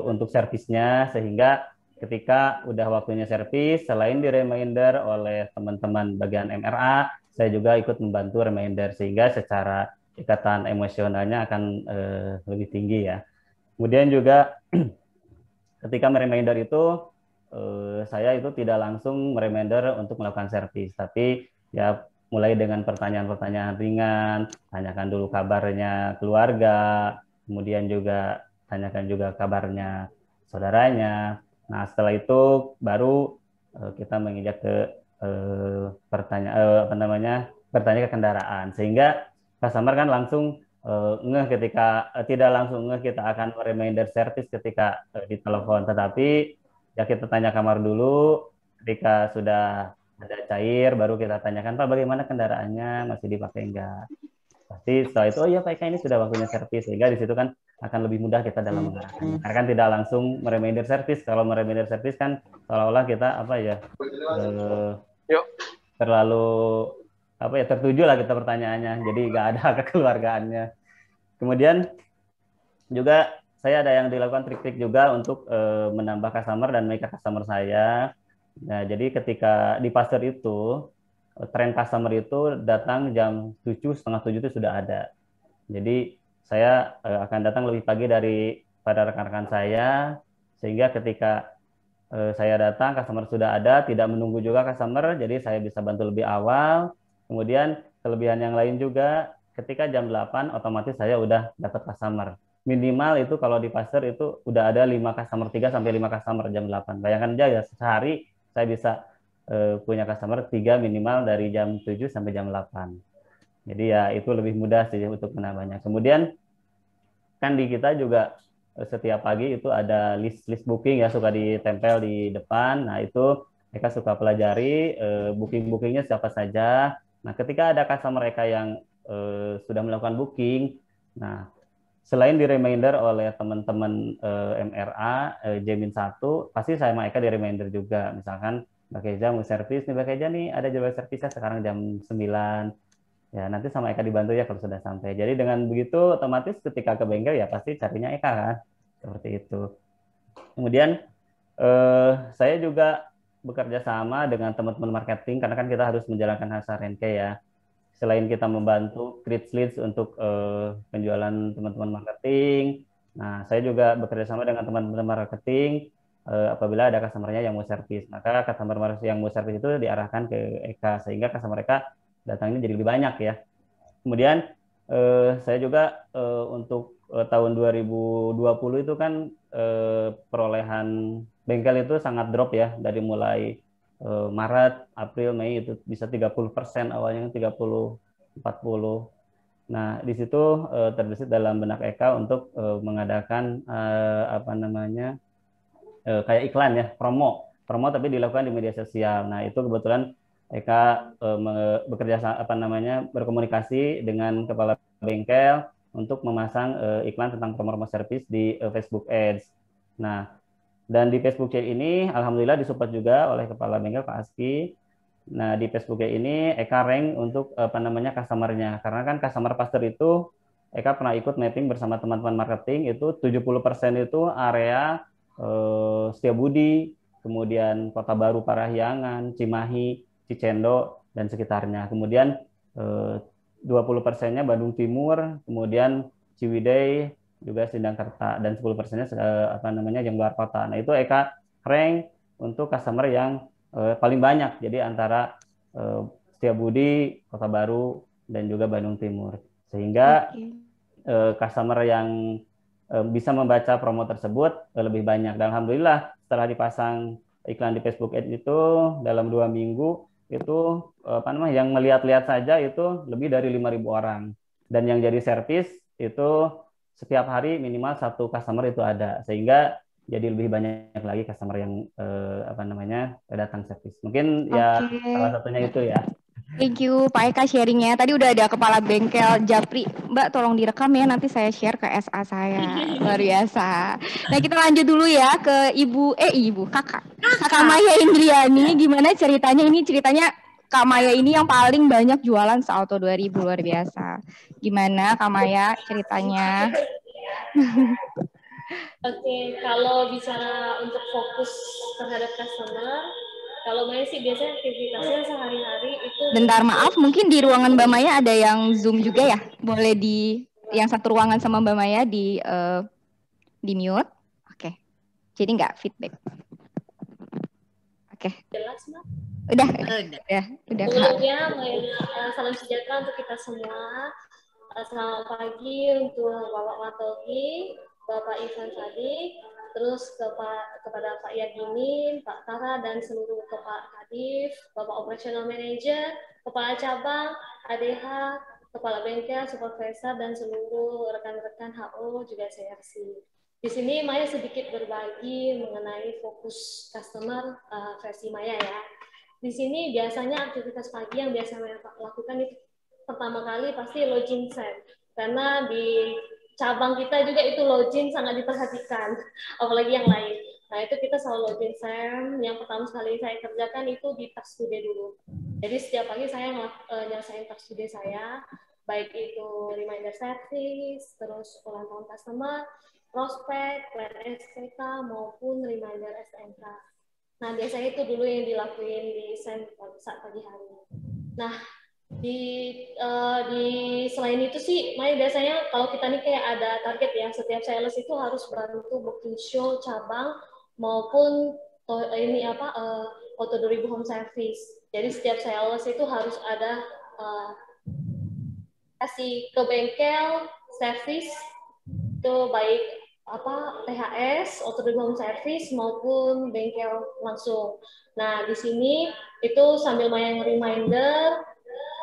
untuk servisnya sehingga ketika udah waktunya servis, selain di reminder oleh teman-teman bagian MRA, saya juga ikut membantu reminder sehingga secara ikatan emosionalnya akan lebih tinggi ya. Kemudian juga ketika reminder itu saya itu tidak langsung reminder untuk melakukan servis, tapi ya mulai dengan pertanyaan-pertanyaan ringan, tanyakan dulu kabarnya keluarga, kemudian juga tanyakan juga kabarnya saudaranya. Nah, setelah itu baru kita menginjak ke bertanya ke kendaraan sehingga customer kan langsung ngeh ketika tidak langsung ngeh kita akan reminder service ketika ditelepon, tetapi ya kita tanya kamar dulu, ketika sudah ada cair baru kita tanyakan Pak bagaimana kendaraannya, masih dipakai enggak. Pasti setelah itu oh iya Pak Eka ini sudah waktunya servis, sehingga di situ kan akan lebih mudah kita dalam mengarahkannya. Karena kan tidak langsung mereminder servis. Kalau mereminder servis kan seolah-olah kita apa ya terlalu apa ya tertuju lah kita pertanyaannya, jadi nggak ada kekeluargaannya. Kemudian juga saya ada yang dilakukan trik-trik juga untuk menambah customer dan make customer saya. Nah, jadi ketika di pasar itu tren customer itu datang jam 7, setengah 7 itu sudah ada. Jadi saya akan datang lebih pagi daripada rekan-rekan saya, sehingga ketika saya datang, customer sudah ada, tidak menunggu juga customer, jadi saya bisa bantu lebih awal. Kemudian kelebihan yang lain juga, ketika jam 8 otomatis saya udah dapat customer. Minimal itu kalau di pasar itu udah ada 5 customer, 3 sampai 5 customer jam 8. Bayangkan aja ya, sehari saya bisa punya customer 3 minimal dari jam 7 sampai jam 8. Jadi ya itu lebih mudah sih untuk menambahnya. Kemudian kan di kita juga setiap pagi itu ada list booking ya, suka ditempel di depan. Nah itu mereka suka pelajari booking-bookingnya siapa saja. Nah ketika ada customer mereka yang sudah melakukan booking, nah selain di reminder oleh teman-teman MRA Jamin 1, pasti saya sama Eka di reminder juga. Misalkan Mbak Keza mau servis nih, Mbak Keza nih ada jadwal servisnya sekarang jam 9. Ya, nanti sama Eka dibantu ya kalau sudah sampai. Jadi dengan begitu otomatis ketika ke bengkel ya pasti carinya Eka kan. Seperti itu. Kemudian saya juga bekerja sama dengan teman-teman marketing karena kan kita harus menjalankan HSRNK ya. Selain kita membantu create leads untuk penjualan teman-teman marketing, nah saya juga bekerja sama dengan teman-teman marketing apabila ada customer-nya yang mau servis. Maka customer yang mau servis itu diarahkan ke Eka sehingga customer mereka datangnya jadi lebih banyak ya. Kemudian saya juga untuk tahun 2020 itu kan perolehan bengkel itu sangat drop ya, dari mulai Maret, April, Mei itu bisa 30%, awalnya 30, 40. Nah, di situ terbesit dalam benak Eka untuk mengadakan apa namanya kayak iklan ya, promo tapi dilakukan di media sosial. Nah, itu kebetulan Eka bekerja apa namanya berkomunikasi dengan kepala bengkel untuk memasang iklan tentang promo service di Facebook Ads. Nah, dan di Facebook Ads ini alhamdulillah disupport juga oleh kepala bengkel Pak Aski. Nah, di Facebook Ads ini Eka rank untuk apa namanya customer-nya. Karena kan customer pastor itu Eka pernah ikut mapping bersama teman-teman marketing, itu 70% itu area Setiabudi, kemudian Kota Baru Parahyangan, Cimahi, Cicendo, dan sekitarnya. Kemudian 20%-nya Bandung Timur, kemudian Ciwidey, juga Sindangkerta, dan 10%-nya yang luar kota. Nah, itu Eka rank untuk customer yang paling banyak. Jadi antara Setiabudi, Kota Baru, dan juga Bandung Timur. Sehingga customer yang bisa membaca promo tersebut lebih banyak. Dan alhamdulillah setelah dipasang iklan di Facebook Ads itu dalam 2 minggu itu yang melihat-lihat saja itu lebih dari 5.000 orang. Dan yang jadi servis itu setiap hari minimal 1 customer itu ada, sehingga jadi lebih banyak lagi customer yang datang servis. Mungkin ya salah satunya itu ya.
Thank you Pak Eka sharingnya. Tadi udah ada kepala bengkel Japri. Mbak tolong direkam ya, nanti saya share ke SA saya. Luar biasa. Nah kita lanjut dulu ya ke kakak Maya Indriani. Gimana ceritanya? Ini ceritanya Kak Maya ini yang paling banyak jualan se-Auto 2000, luar biasa. Gimana Kak Maya ceritanya?
Oke, kalau bicara untuk fokus terhadap customer, kalau Maya sih biasanya aktivitasnya sehari-hari itu.
Bentar, maaf, mungkin di ruangan Mbak Maya ada yang Zoom juga ya? Boleh yang satu ruangan sama Mbak Maya di mute. Oke. Jadi nggak feedback. Oke.
Jelas, Mbak?
Udah.
Sebelumnya, salam sejahtera untuk kita semua. Selamat pagi untuk Bapak Matogi, Bapak Ivan Sadik, terus kepada Pak Yagini, Pak Tara, dan seluruh Kepala Kadif, Bapak Operational Manager, Kepala Cabang, ADH, Kepala Bengkel, Supervisor, dan seluruh rekan-rekan HO, juga CRC. Di sini Maya sedikit berbagi mengenai fokus customer versi Maya ya. Di sini biasanya aktivitas pagi yang biasa Maya lakukan itu pertama kali pasti login set, karena di cabang kita juga itu login sangat diperhatikan, apalagi yang lain. Nah itu kita selalu login set. Yang pertama sekali saya kerjakan itu di task today dulu. Jadi setiap pagi saya nyelesain task today saya, baik itu reminder service, terus ulang tahun customer, prospek, plan SPK, maupun reminder SMK. Nah biasanya itu dulu yang dilakuin di saat pagi hari. Nah selain itu sih, Maya biasanya kalau kita nih kayak ada target ya, setiap sales itu harus bantu booking show cabang maupun Auto 2000 home service. Jadi setiap sales itu harus ada kasih ke bengkel service itu baik THS, Auto 2000 home service maupun bengkel langsung. Nah di sini itu sambil Maya reminder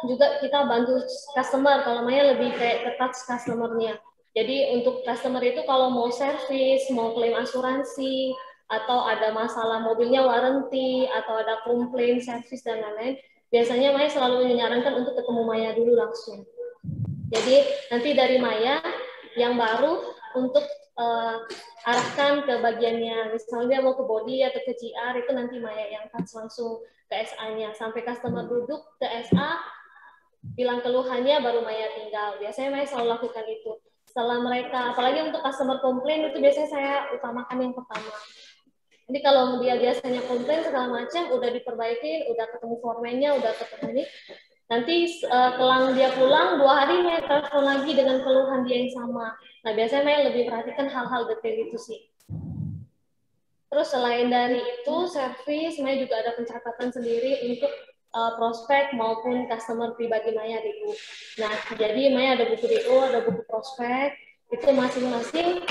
juga kita bantu customer, kalau Maya lebih kayak ke touch customer-nya. Jadi untuk customer itu kalau mau servis, mau klaim asuransi, atau ada masalah mobilnya warranty, atau ada komplain servis dan lain-lain, biasanya Maya selalu menyarankan untuk ketemu Maya dulu langsung. Jadi nanti dari Maya yang baru untuk arahkan ke bagiannya, misalnya dia mau ke body atau ke GR, itu nanti Maya yang touch langsung ke SA-nya. Sampai customer duduk ke SA, bilang keluhannya, baru Maya tinggal. Biasanya Maya selalu lakukan itu. Setelah mereka, apalagi untuk customer komplain, itu biasanya saya utamakan yang pertama. Jadi kalau dia biasanya komplain segala macam, udah diperbaikin, udah ketemu formennya, udah ketemu ini, nanti kelang dia pulang, 2 hari Maya telepon lagi dengan keluhan dia yang sama. Nah biasanya Maya lebih perhatikan hal-hal detail itu sih. Terus selain dari itu, service, Maya juga ada pencatatan sendiri untuk prospek maupun customer pribadi Maya di buku. Nah, jadi Maya ada buku DO, ada buku prospek, itu masing-masing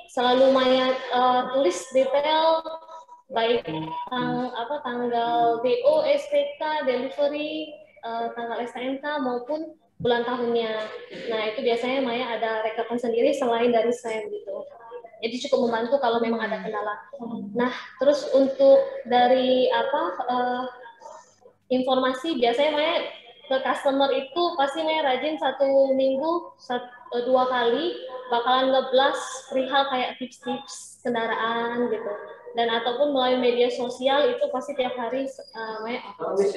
selalu Maya tulis detail, baik tanggal DO, SPK, delivery, tanggal STNK maupun bulan tahunnya. Nah, itu biasanya Maya ada rekapan sendiri selain dari SEM gitu. Jadi cukup membantu kalau memang ada kendala. Nah, terus untuk dari informasi, biasanya Maya ke customer itu pasti Maya rajin 1 minggu 2 kali bakalan nge-blast perihal kayak tips-tips kendaraan gitu. Dan ataupun melalui media sosial itu pasti tiap hari Maya upload.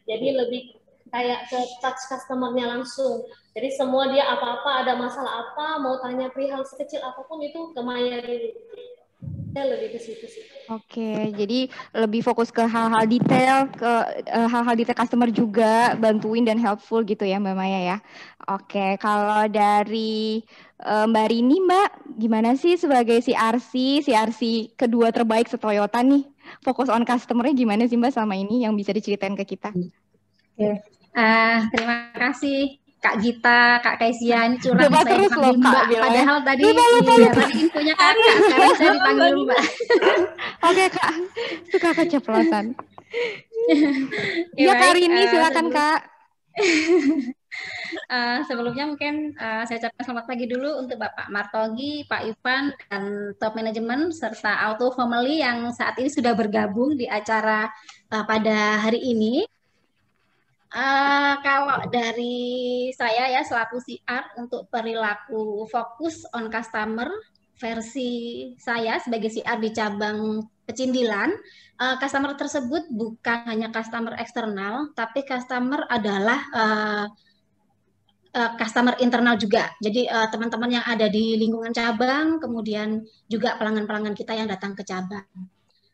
Jadi lebih kayak ke touch customer-nya langsung. Jadi semua dia apa-apa, ada masalah apa, mau tanya perihal sekecil apapun itu ke Maya dulu. lebih ke situ sih.
Oke, jadi lebih fokus ke hal-hal detail, hal-hal detail customer juga, bantuin dan helpful gitu ya Mbak Maya ya. Oke, kalau dari Mbak Rini, Mbak, gimana sih sebagai CRC kedua terbaik se-Toyota nih? Fokus on customer-nya gimana sih Mbak selama ini yang bisa diceritain ke kita?
Oke, terima kasih Kak Gita, Kak Kaisia, ini curang
Coba
saya
terus
dipanggil
loh, Kak,
Mbak.
bilangnya.
Padahal tadi tadi infonya Kakak, sekarang saya dipanggil Mbak.
Oke Kak, suka keceplosan. Ya Kak Rini, silakan Kak.
Sebelumnya mungkin saya ucapkan selamat pagi dulu untuk Bapak Martogi, Pak Ivan, dan top manajemen serta Auto Family yang saat ini sudah bergabung di acara pada hari ini. Kalau dari saya ya selaku CR untuk perilaku fokus on customer versi saya sebagai CR di cabang Pecindilan, customer tersebut bukan hanya customer eksternal, tapi customer adalah customer internal juga. Jadi teman-teman yang ada di lingkungan cabang, kemudian juga pelanggan-pelanggan kita yang datang ke cabang.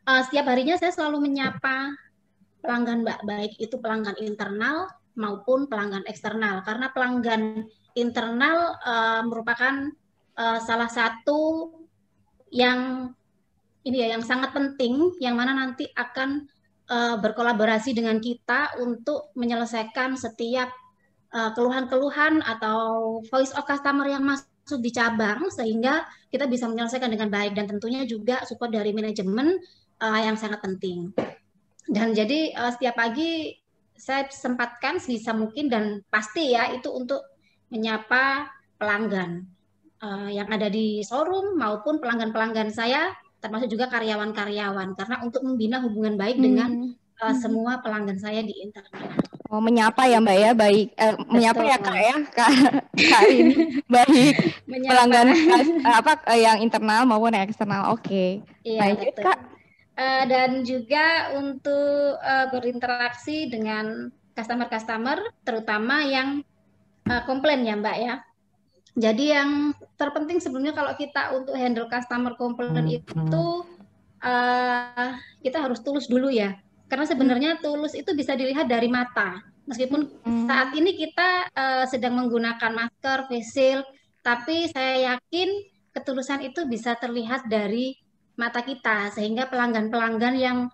Setiap harinya saya selalu menyapa pelanggan Mbak, baik itu pelanggan internal maupun pelanggan eksternal. Karena pelanggan internal merupakan salah satu yang ini ya yang sangat penting, yang mana nanti akan berkolaborasi dengan kita untuk menyelesaikan setiap keluhan-keluhan atau voice of customer yang masuk di cabang, sehingga kita bisa menyelesaikan dengan baik, dan tentunya juga support dari manajemen yang sangat penting. Dan jadi setiap pagi saya sempatkan sebisa mungkin dan pasti ya itu untuk menyapa pelanggan yang ada di showroom maupun pelanggan-pelanggan saya, termasuk juga karyawan-karyawan, karena untuk membina hubungan baik dengan semua pelanggan saya di internal.
Oh, menyapa ya Mbak ya, baik. Menyapa ya Kak ya, Kak ini baik menyapa. Pelanggan yang internal maupun yang eksternal. Oke.
Iya, baik Kak. Dan juga untuk berinteraksi dengan customer-customer, terutama yang komplain ya Mbak ya. Jadi yang terpenting sebelumnya kalau kita untuk handle customer komplain itu kita harus tulus dulu ya. Karena sebenarnya tulus itu bisa dilihat dari mata. Meskipun saat ini kita sedang menggunakan masker, face shield, tapi saya yakin ketulusan itu bisa terlihat dari mata kita, sehingga pelanggan-pelanggan yang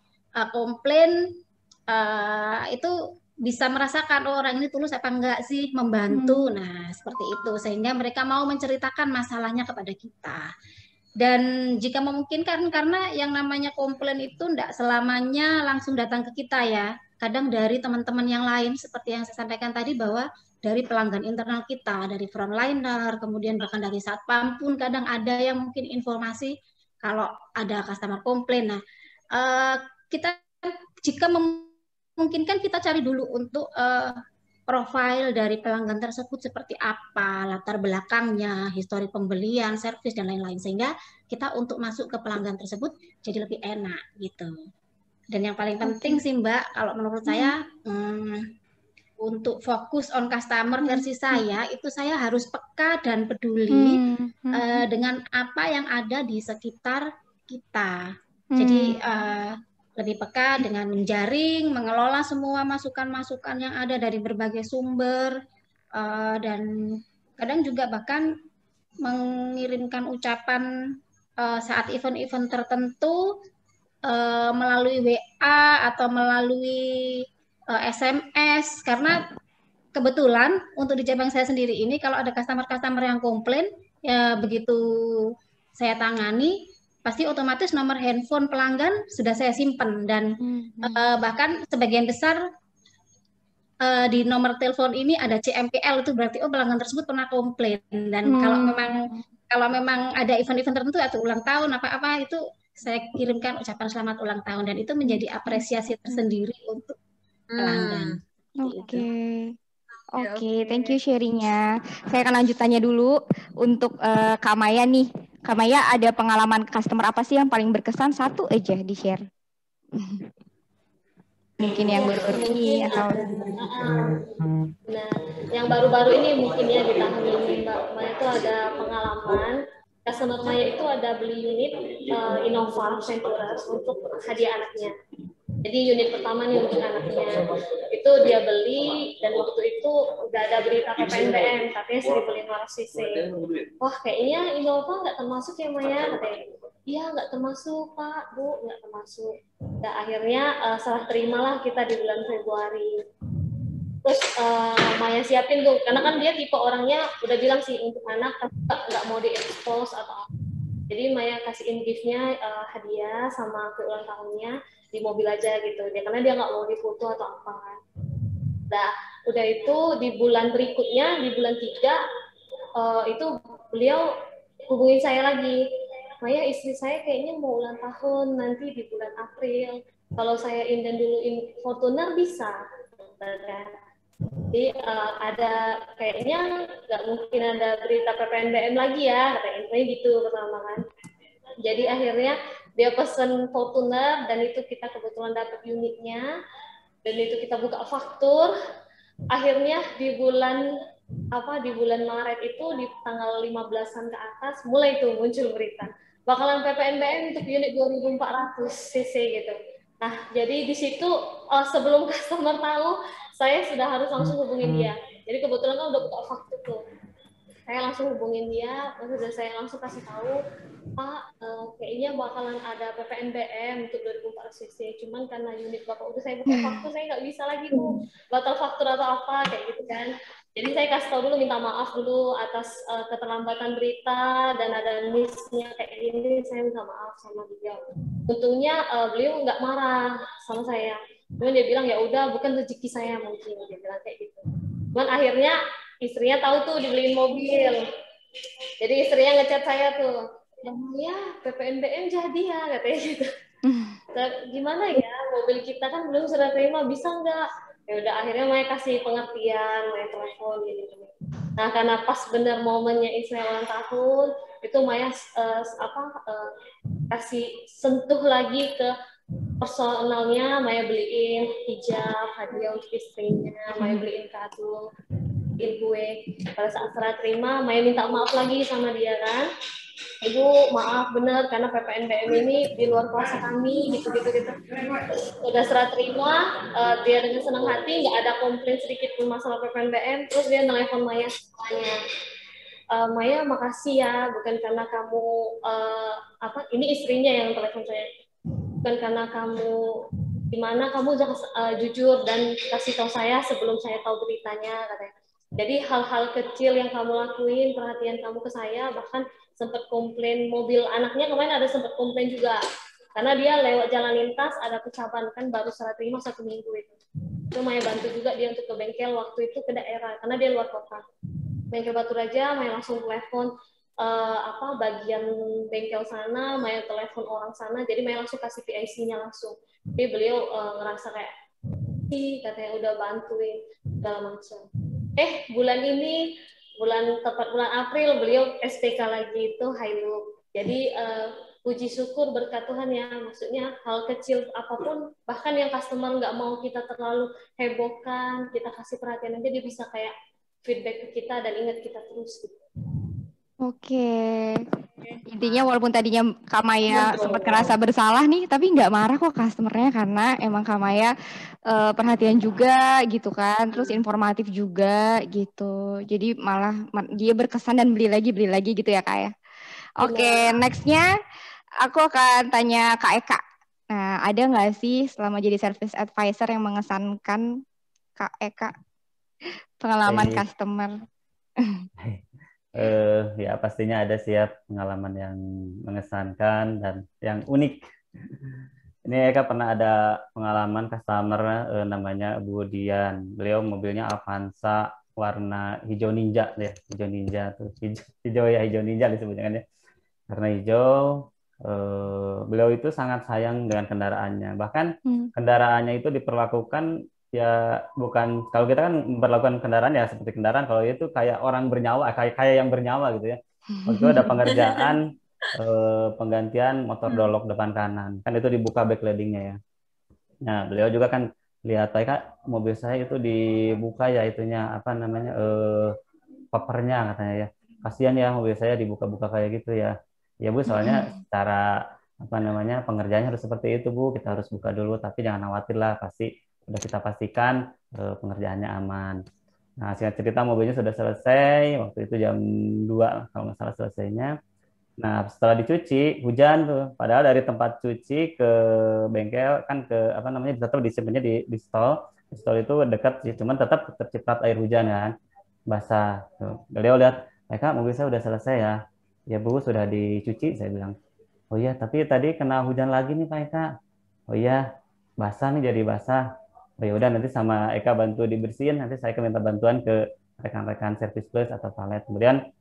komplain itu bisa merasakan orang ini tulus apa enggak sih membantu. Nah, seperti itu, sehingga mereka mau menceritakan masalahnya kepada kita. Dan jika memungkinkan, karena yang namanya komplain itu enggak selamanya langsung datang ke kita ya. Kadang dari teman-teman yang lain, seperti yang saya sampaikan tadi, bahwa dari pelanggan internal kita, dari frontliner, kemudian bahkan dari satpam pun kadang ada yang mungkin informasi kalau ada customer komplain. Nah, kita jika memungkinkan kita cari dulu untuk profil dari pelanggan tersebut seperti apa, latar belakangnya, histori pembelian, servis, dan lain-lain. Sehingga kita untuk masuk ke pelanggan tersebut jadi lebih enak gitu. Dan yang paling penting sih Mbak, kalau menurut saya untuk fokus on customer versi saya, itu saya harus peka dan peduli dengan apa yang ada di sekitar kita. Jadi lebih peka dengan menjaring, mengelola semua masukan-masukan yang ada dari berbagai sumber, dan kadang juga bahkan mengirimkan ucapan saat event-event tertentu melalui WA atau melalui SMS, karena kebetulan untuk di cabang saya sendiri ini kalau ada customer-customer yang komplain, ya begitu saya tangani, pasti otomatis nomor handphone pelanggan sudah saya simpan, dan bahkan sebagian besar di nomor telepon ini ada CMPL, itu berarti pelanggan tersebut pernah komplain. Dan kalau memang ada event-event tertentu atau ulang tahun apa-apa, itu saya kirimkan ucapan selamat ulang tahun, dan itu menjadi apresiasi tersendiri untuk pelanggan.
Oke, thank you sharingnya. Saya akan lanjut tanya dulu untuk Kak Maya nih. Kak Maya, ada pengalaman customer apa sih yang paling berkesan? Satu aja di-share. Mungkin yang baru-baru ini atau...
Nah, yang baru-baru ini mungkin ya di tahun ini Mbak Maya itu ada pengalaman customer Maya itu ada beli unit Innova Venturas untuk hadiah anaknya. Jadi unit pertama nih untuk anaknya itu dia beli, dan waktu itu udah ada berita PPNBM katanya 1.500 cc. Wah, kayaknya Innova nggak termasuk ya Maya, katanya. Iya, nggak termasuk Pak, Bu, nggak termasuk. Dan akhirnya serah terimalah kita di bulan Februari. Terus Maya siapin tuh, karena kan dia tipe orangnya udah bilang sih untuk anak nggak mau diekspos atau apa. Jadi Maya kasihin gift-nya hadiah sama ke ulang tahunnya di mobil aja gitu. Karena dia nggak mau difoto atau apa kan. Nah, udah itu di bulan berikutnya, di bulan 3 itu beliau hubungin saya lagi. Maya, istri saya kayaknya mau ulang tahun nanti di bulan April. Kalau saya inden dulu Fortuner bisa. Jadi ada kayaknya nggak mungkin ada berita PPNBM lagi ya, katanya gitu pertama kan. Jadi akhirnya dia pesen Fortuner dan itu kita kebetulan dapat unitnya dan itu kita buka faktur. Akhirnya di bulan Maret itu di tanggal 15-an ke atas mulai tuh muncul berita bakalan PPNBM untuk unit 2.400 cc gitu. Nah, jadi di situ sebelum customer tahu, saya sudah harus langsung hubungin dia. Jadi kebetulan kan udah buka faktur tuh. Saya langsung hubungin dia, terus saya langsung kasih tahu, Pak, kayaknya bakalan ada PPNBM untuk 2.400 cc. Cuman karena unit Bapak udah saya buka faktur, saya nggak bisa lagi tuh batal faktur atau apa, kayak gitu kan. Jadi saya kasih tahu dulu, minta maaf dulu atas keterlambatan berita dan ada miss-nya kayak gini, saya minta maaf sama dia. Untungnya beliau nggak marah sama saya. Cuman dia bilang ya udah, bukan rezeki saya mungkin, dia bilang kayak gitu. Cuman akhirnya istrinya tahu tuh dibeliin mobil. Jadi istrinya ngechat saya tuh, ya PPNBM jadi ya, katanya gitu. Gimana ya, mobil kita kan belum serah terima, bisa nggak? Ya udah, akhirnya Maya kasih pengertian, Maya telepon gitu. Nah, karena pas bener momennya istri ulang tahun, itu Maya kasih sentuh lagi ke personalnya. Maya beliin hijab hadiah untuk istrinya, Maya beliin kado, beliin kue. Pada saat serah terima, Maya minta maaf lagi sama dia kan. Ibu, maaf bener karena PPNBM ini di luar kuasa kami, gitu. Udah serah terima, dia dengan senang hati, nggak ada komplain sedikit pun masalah PPNBM. Terus dia nelfon Maya semuanya. Maya, makasih ya, bukan karena kamu ini istrinya yang telepon saya. Bukan karena kamu gimana, kamu jujur dan kasih tahu saya sebelum saya tahu beritanya, katanya. Jadi hal-hal kecil yang kamu lakuin, perhatian kamu ke saya, bahkan sempat komplain mobil anaknya kemarin ada sempat komplain juga karena dia lewat jalan lintas ada pecaban kan, baru serah terima 1 minggu itu Maya bantu juga dia untuk ke bengkel waktu itu ke daerah karena dia luar kota, bengkel Batu Raja. Maya langsung telepon bagian bengkel sana, Maya telepon orang sana, jadi Maya langsung kasih PIC-nya langsung. Jadi beliau ngerasa kayak katanya udah bantuin segala macam. Tepat bulan April beliau SPK lagi itu Hilux. Jadi puji syukur berkat Tuhan ya, maksudnya hal kecil apapun, bahkan yang customer nggak mau kita terlalu hebohkan, kita kasih perhatian aja, dia bisa kayak feedback ke kita dan ingat kita terus gitu.
Oke. Intinya walaupun tadinya Kak Maya sempat ngerasa bersalah nih, tapi nggak marah kok customernya karena emang Kak Maya perhatian juga gitu kan, terus informatif juga gitu. Jadi malah dia berkesan dan beli lagi gitu ya Kak ya. Oke, nextnya aku akan tanya Kak Eka. Nah, ada nggak sih selama jadi service advisor yang mengesankan Kak Eka? Pengalaman customer?
Ya pastinya ada sih ya pengalaman yang mengesankan dan yang unik. Ini Eka pernah ada pengalaman customer namanya Bu Dian. Beliau mobilnya Avanza warna hijau ninja deh, hijau ninja tuh, hijau ninja disebutnya kan ya. Karena hijau, beliau itu sangat sayang dengan kendaraannya. Bahkan kendaraannya itu diperlakukan ya bukan, kalau kita kan memperlakukan kendaraan ya seperti kendaraan, kalau itu kayak orang bernyawa, kayak yang bernyawa gitu ya. Waktu itu ada pengerjaan penggantian motor dolok depan kanan, kan itu dibuka backlightingnya ya. Nah beliau juga kan lihat, Kak, mobil saya itu dibuka ya itunya apa namanya papernya katanya ya. kasihan ya mobil saya dibuka-buka kayak gitu ya. Ya Bu, soalnya secara pengerjaannya harus seperti itu Bu, kita harus buka dulu, tapi jangan khawatir lah, pasti udah kita pastikan pengerjaannya aman. Nah, singkat cerita mobilnya sudah selesai, waktu itu jam 2 kalau nggak salah selesainya. Nah, setelah dicuci, hujan tuh. Padahal dari tempat cuci ke bengkel kan tetap disimpannya di stall. Di stall itu dekat sih, cuman tetap terciprat air hujan kan, basah. Tuh. Beliau lihat, Kak, mobil saya udah selesai ya. Ya Bu, sudah dicuci, saya bilang. Oh iya, tapi tadi kena hujan lagi nih Pak Eka. Oh iya, basah nih, jadi basah. Oh ya udah, nanti sama Eka bantu dibersihin, nanti saya minta bantuan ke rekan-rekan Service Plus atau Palet. Kemudian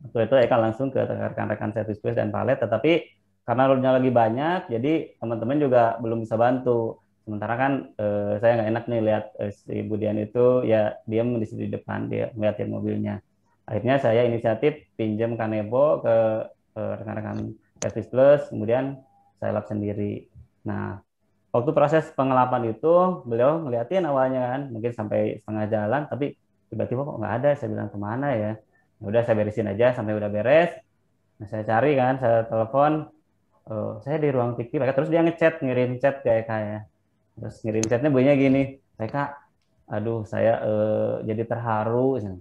waktu itu Eka langsung ke rekan-rekan Service Plus dan Palet, tetapi karena loadnya lagi banyak, jadi teman-teman juga belum bisa bantu. Sementara kan saya nggak enak nih lihat si Budian itu ya diam di situ di depan, dia ngeliatin mobilnya. Akhirnya saya inisiatif pinjam Kanebo ke rekan-rekan Service Plus, kemudian saya lap sendiri. Nah, waktu proses pengelapan itu beliau ngeliatin awalnya kan, mungkin sampai setengah jalan, tapi tiba-tiba kok nggak ada. Saya bilang kemana ya? Udah saya beresin aja sampai udah beres. Nah, saya cari kan, saya telepon, saya di ruang fikir, terus dia ngirim chat ke Eka ya. Terus ngirim chatnya bunyinya gini, Eka, aduh saya jadi terharu. Nah,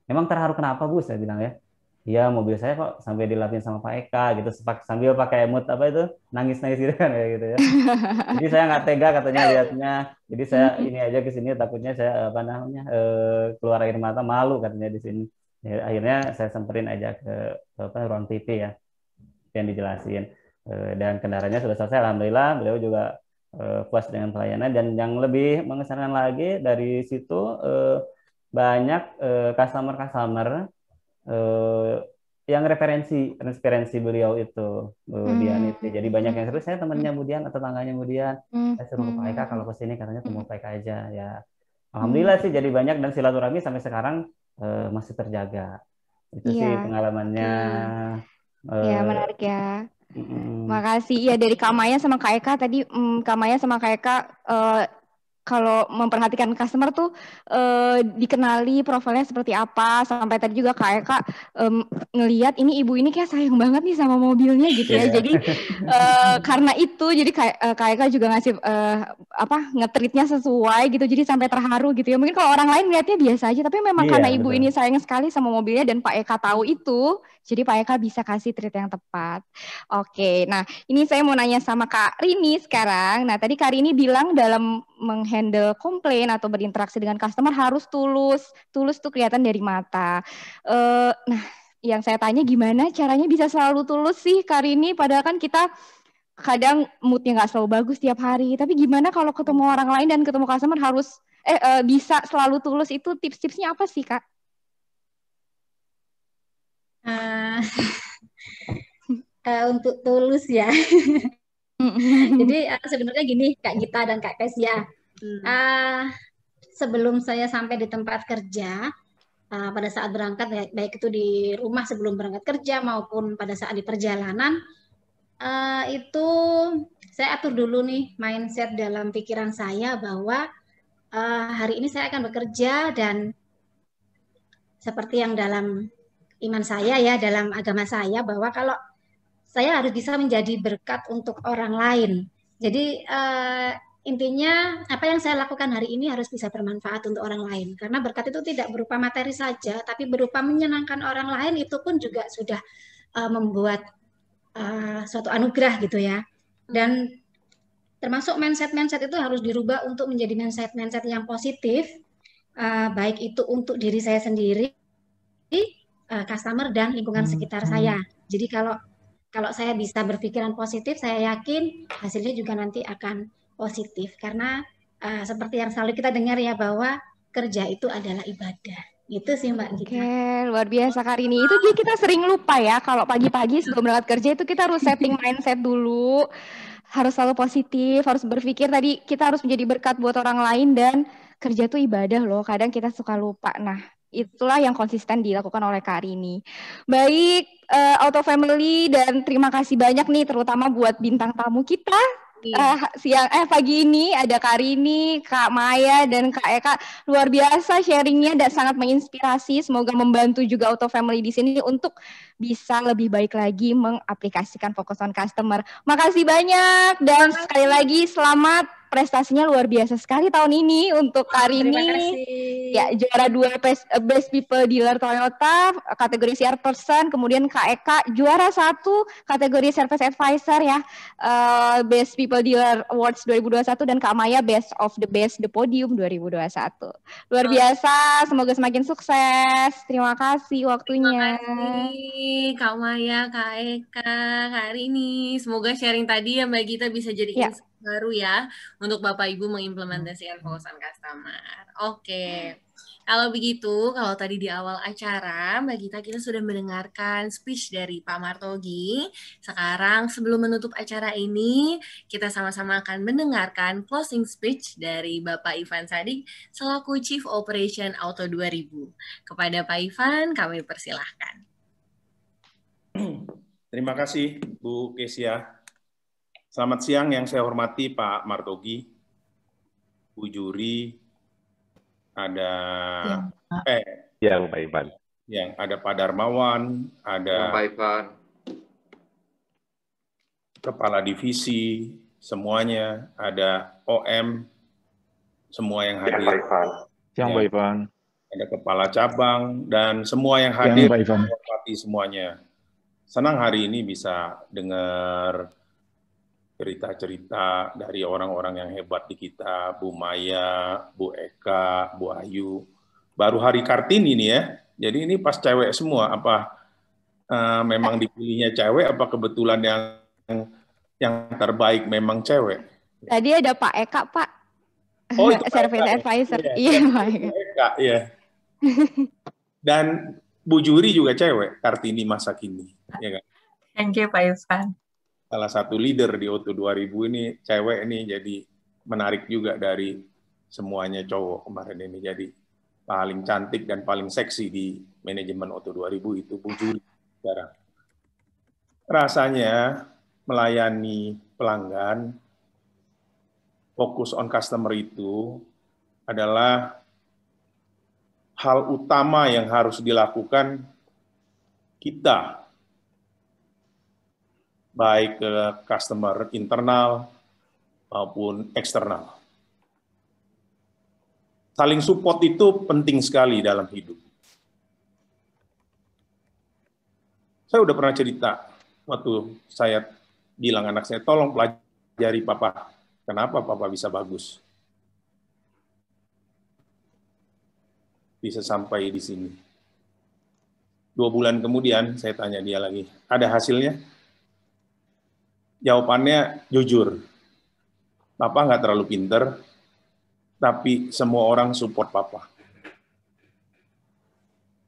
emang terharu kenapa Bu? Saya bilang ya. Iya, mobil saya kok sampai dilapin sama Pak Eka gitu, sambil pakai mood nangis-nangis gitu kan ya gitu ya. Jadi saya nggak tega katanya lihatnya. Jadi saya ini aja ke sini takutnya saya keluar air mata, malu katanya di sini. Ya, akhirnya saya semperin aja ke ruang TV ya, yang dijelasin. Dan kendaraannya sudah selesai, alhamdulillah. Beliau juga puas dengan pelayanan, dan yang lebih mengesankan lagi dari situ banyak customer yang referensi beliau itu Budian itu. Jadi banyak yang seru, saya temannya Budian atau tangganya Budian, saya suruh ke Pak Eka kalau kesini katanya temu Pak Eka aja ya. Alhamdulillah sih jadi banyak, dan silaturahmi sampai sekarang masih terjaga. Itu sih pengalamannya.
Ya, menarik ya. Makasih ya dari Kak Maya sama Kak Eka tadi. Kak Maya sama Kak Eka kalau memperhatikan customer tuh dikenali profilnya seperti apa, sampai tadi juga Kak Eka ngelihat ini ibu ini kayak sayang banget nih sama mobilnya gitu ya. Jadi karena itu jadi Kak Eka juga ngasih nge-treatnya sesuai gitu, jadi sampai terharu gitu ya. Mungkin kalau orang lain lihatnya biasa aja, tapi memang karena ibu ini sayang sekali sama mobilnya dan Pak Eka tahu itu, jadi Pak Eka bisa kasih treat yang tepat. Oke, nah ini saya mau nanya sama Kak Rini sekarang. Nah tadi Kak Rini bilang dalam menghandle komplain atau berinteraksi dengan customer harus tulus. Tulus tuh kelihatan dari mata. Nah yang saya tanya, gimana caranya bisa selalu tulus sih Kak Rini? Padahal kan kita kadang moodnya nggak selalu bagus tiap hari. Tapi gimana kalau ketemu orang lain dan ketemu customer harus bisa selalu tulus, itu tips-tipsnya apa sih Kak?
Untuk tulus ya. Jadi sebenarnya gini Kak Gita dan Kak Kesia, sebelum saya sampai di tempat kerja, pada saat berangkat, baik itu di rumah sebelum berangkat kerja maupun pada saat di perjalanan, itu saya atur dulu nih mindset dalam pikiran saya bahwa hari ini saya akan bekerja, dan seperti yang dalam iman saya ya, dalam agama saya, bahwa kalau saya harus bisa menjadi berkat untuk orang lain. Jadi intinya apa yang saya lakukan hari ini harus bisa bermanfaat untuk orang lain. Karena berkat itu tidak berupa materi saja, tapi berupa menyenangkan orang lain, itu pun juga sudah membuat suatu anugerah gitu ya. Dan termasuk mindset-mindset itu harus dirubah untuk menjadi mindset-mindset yang positif, baik itu untuk diri saya sendiri, customer, dan lingkungan sekitar saya. Jadi kalau saya bisa berpikiran positif, saya yakin hasilnya juga nanti akan positif. Karena seperti yang selalu kita dengar ya, bahwa kerja itu adalah ibadah. Itu sih Mbak Gita.
Oke, luar biasa Kak Rini. Itu juga kita sering lupa ya, kalau pagi-pagi sebelum berangkat kerja itu kita harus setting mindset dulu. Harus selalu positif, harus berpikir tadi kita harus menjadi berkat buat orang lain, dan kerja itu ibadah loh. Kadang kita suka lupa. Nah, itulah yang konsisten dilakukan oleh Kak Rini. Baik, Auto Family, dan terima kasih banyak nih terutama buat bintang tamu kita, pagi ini ada Kak Rini, Kak Maya, dan Kak Eka. Luar biasa sharingnya dan sangat menginspirasi. Semoga membantu juga Auto Family di sini untuk bisa lebih baik lagi mengaplikasikan Focus on Customer. Makasih banyak dan sekali lagi selamat, prestasinya luar biasa sekali tahun ini untuk Kak Rini.
Terima kasih.
Ya, juara 2 Best People Dealer Toyota kategori CR Person, kemudian Kak Eka juara 1 kategori Service Advisor ya, Best People Dealer Awards 2021, dan Kak Maya Best of the Best The Podium 2021. Luar biasa, semoga semakin sukses. Terima kasih waktunya.
Terima kasih Kak Maya, Kak Eka, Kak Rini. Semoga sharing tadi ya Mbak Gita bisa jadi insight baru ya untuk Bapak Ibu mengimplementasikan Focus on Customer. Oke. Kalau begitu, kalau tadi di awal acara, Mbak Gita, kita sudah mendengarkan speech dari Pak Martogi. Sekarang, sebelum menutup acara ini, kita sama-sama akan mendengarkan closing speech dari Bapak Ivan Sadik selaku Chief Operation Auto 2000. Kepada Pak Ivan, kami persilahkan.
Terima kasih, Bu Kesia. Selamat siang yang saya hormati Pak Martogi, Bu Juri, ada
yang Pak Ivan.
Yang ada Pak Darmawan, ada
Pak Ivan,
Kepala Divisi, semuanya, ada OM, semua yang hadir.
Siang Pak Ivan.
Ada Kepala Cabang, dan semua yang hadir, hormati semuanya. Senang hari ini bisa dengar cerita-cerita dari orang-orang yang hebat di kita, Bu Maya, Bu Eka, Bu Ayu. Baru hari Kartini nih ya, jadi ini pas cewek semua, apa memang dipilihnya cewek, apa kebetulan yang terbaik memang cewek?
Tadi ada Pak Eka, Pak.
Oh, itu
Service Advisor. Iya, Pak
Eka, ya. Dan Bu Juri juga cewek, Kartini masa kini. Ya kan?
Thank you, Pak Ivan.
Salah satu leader di Auto 2000 ini cewek ini, jadi menarik juga dari semuanya cowok kemarin ini. Jadi paling cantik dan paling seksi di manajemen Auto 2000 itu Bu Juri sekarang. Rasanya melayani pelanggan, fokus on customer itu adalah hal utama yang harus dilakukan kita, baik ke customer internal maupun eksternal. Saling support itu penting sekali dalam hidup. Saya udah pernah cerita, waktu saya bilang anak saya, tolong pelajari Papa, kenapa Papa bisa bagus? Bisa sampai di sini. 2 bulan kemudian, saya tanya dia lagi, ada hasilnya? Jawabannya jujur, Papa nggak terlalu pinter, tapi semua orang support Papa.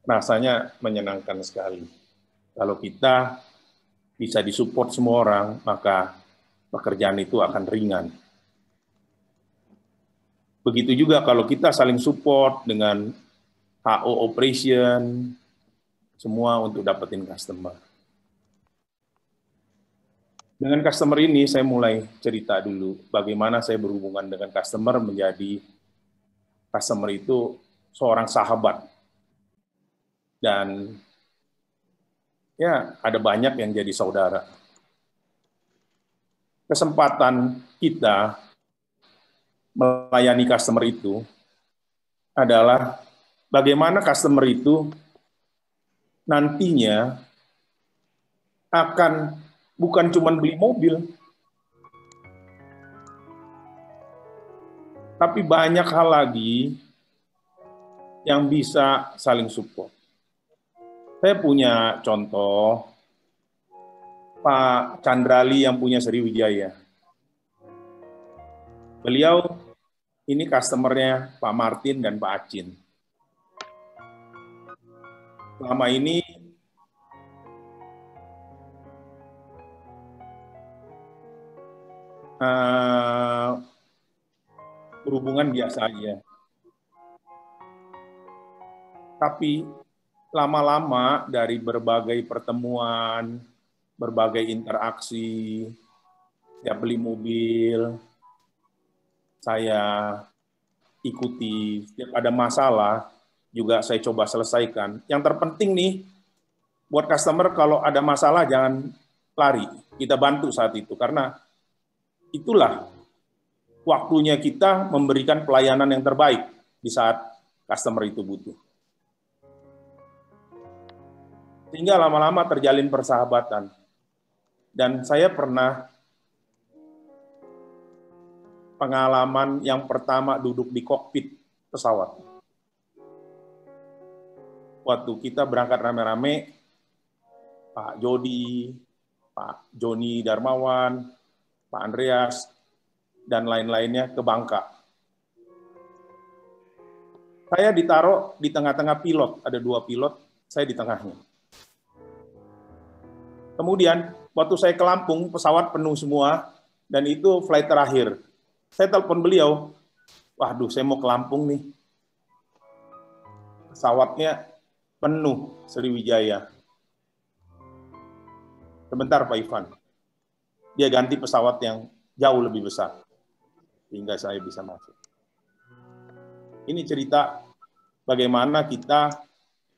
Rasanya menyenangkan sekali. Kalau kita bisa disupport semua orang, maka pekerjaan itu akan ringan. Begitu juga kalau kita saling support dengan HO operation, semua untuk dapetin customer. Dengan customer ini, saya mulai cerita dulu bagaimana saya berhubungan dengan customer, menjadi customer itu seorang sahabat. Dan ya, ada banyak yang jadi saudara. Kesempatan kita melayani customer itu adalah bagaimana customer itu nantinya akan bukan cuma beli mobil, tapi banyak hal lagi yang bisa saling support. Saya punya contoh Pak Chandrali yang punya Sriwijaya. Beliau ini customernya Pak Martin dan Pak Acin. Selama ini berhubungan biasa aja. Tapi lama-lama dari berbagai pertemuan, berbagai interaksi, Setiap beli mobil, saya ikuti. Setiap ada masalah, juga saya coba selesaikan. Yang terpenting nih, buat customer kalau ada masalah jangan lari. Kita bantu saat itu, karena itulah waktunya kita memberikan pelayanan yang terbaik di saat customer itu butuh. Sehingga lama-lama terjalin persahabatan. Dan saya pernah pengalaman yang pertama duduk di kokpit pesawat. Waktu kita berangkat rame-rame, Pak Jody, Pak Joni Darmawan, Pak Andreas, dan lain-lainnya ke Bangka. Saya ditaruh di tengah-tengah pilot, ada 2 pilot, saya di tengahnya. Kemudian, waktu saya ke Lampung, pesawat penuh semua, dan itu flight terakhir. Saya telepon beliau, waduh saya mau ke Lampung nih. Pesawatnya penuh, Sriwijaya. Sebentar Pak Ivan, dia ganti pesawat yang jauh lebih besar, sehingga saya bisa masuk. Ini cerita bagaimana kita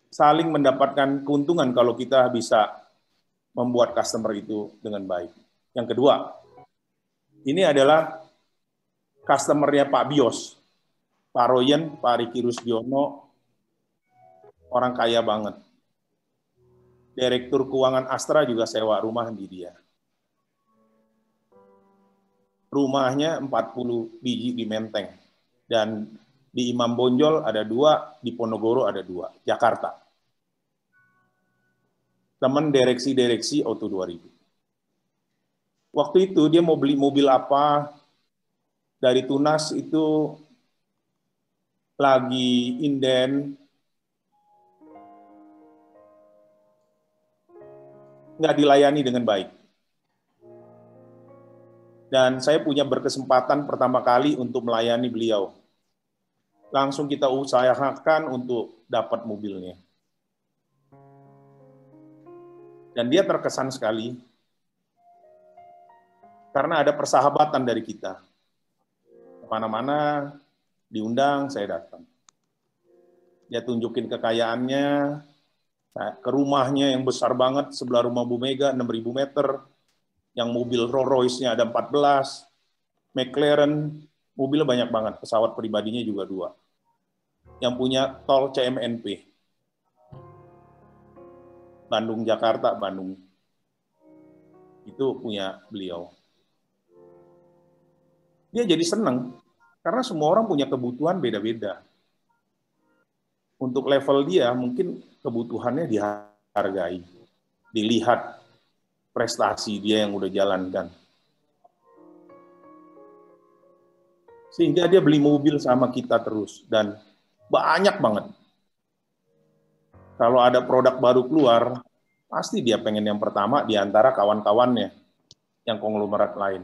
saling mendapatkan keuntungan kalau kita bisa membuat customer itu dengan baik. Yang kedua, ini adalah customer-nya Pak Bios, Pak Royen, Pak Riki Rusdiono, orang kaya banget. Direktur Keuangan Astra juga sewa rumah di dia. Rumahnya 40 biji di Menteng. Dan di Imam Bonjol ada 2, di Ponorogo ada 2, Jakarta. Teman direksi Auto 2000. Waktu itu dia mau beli mobil apa, dari Tunas itu lagi inden, nggak dilayani dengan baik. Dan saya punya berkesempatan pertama kali untuk melayani beliau. Langsung kita usahakan untuk dapat mobilnya. Dan dia terkesan sekali, karena ada persahabatan dari kita. Kemana-mana diundang, saya datang. Dia tunjukin kekayaannya, ke rumahnya yang besar banget, sebelah rumah Bu Mega, 6.000 meter, yang mobil Rolls Royce-nya ada 14, McLaren, mobilnya banyak banget, pesawat pribadinya juga 2. Yang punya tol CMNP. Bandung-Jakarta, Bandung. Itu punya beliau. Dia jadi senang, karena semua orang punya kebutuhan beda-beda. Untuk level dia, mungkin kebutuhannya dihargai, dilihat prestasi dia yang udah jalankan. Sehingga dia beli mobil sama kita terus, dan banyak banget. Kalau ada produk baru keluar, pasti dia pengen yang pertama di antara kawan-kawannya, yang konglomerat lain.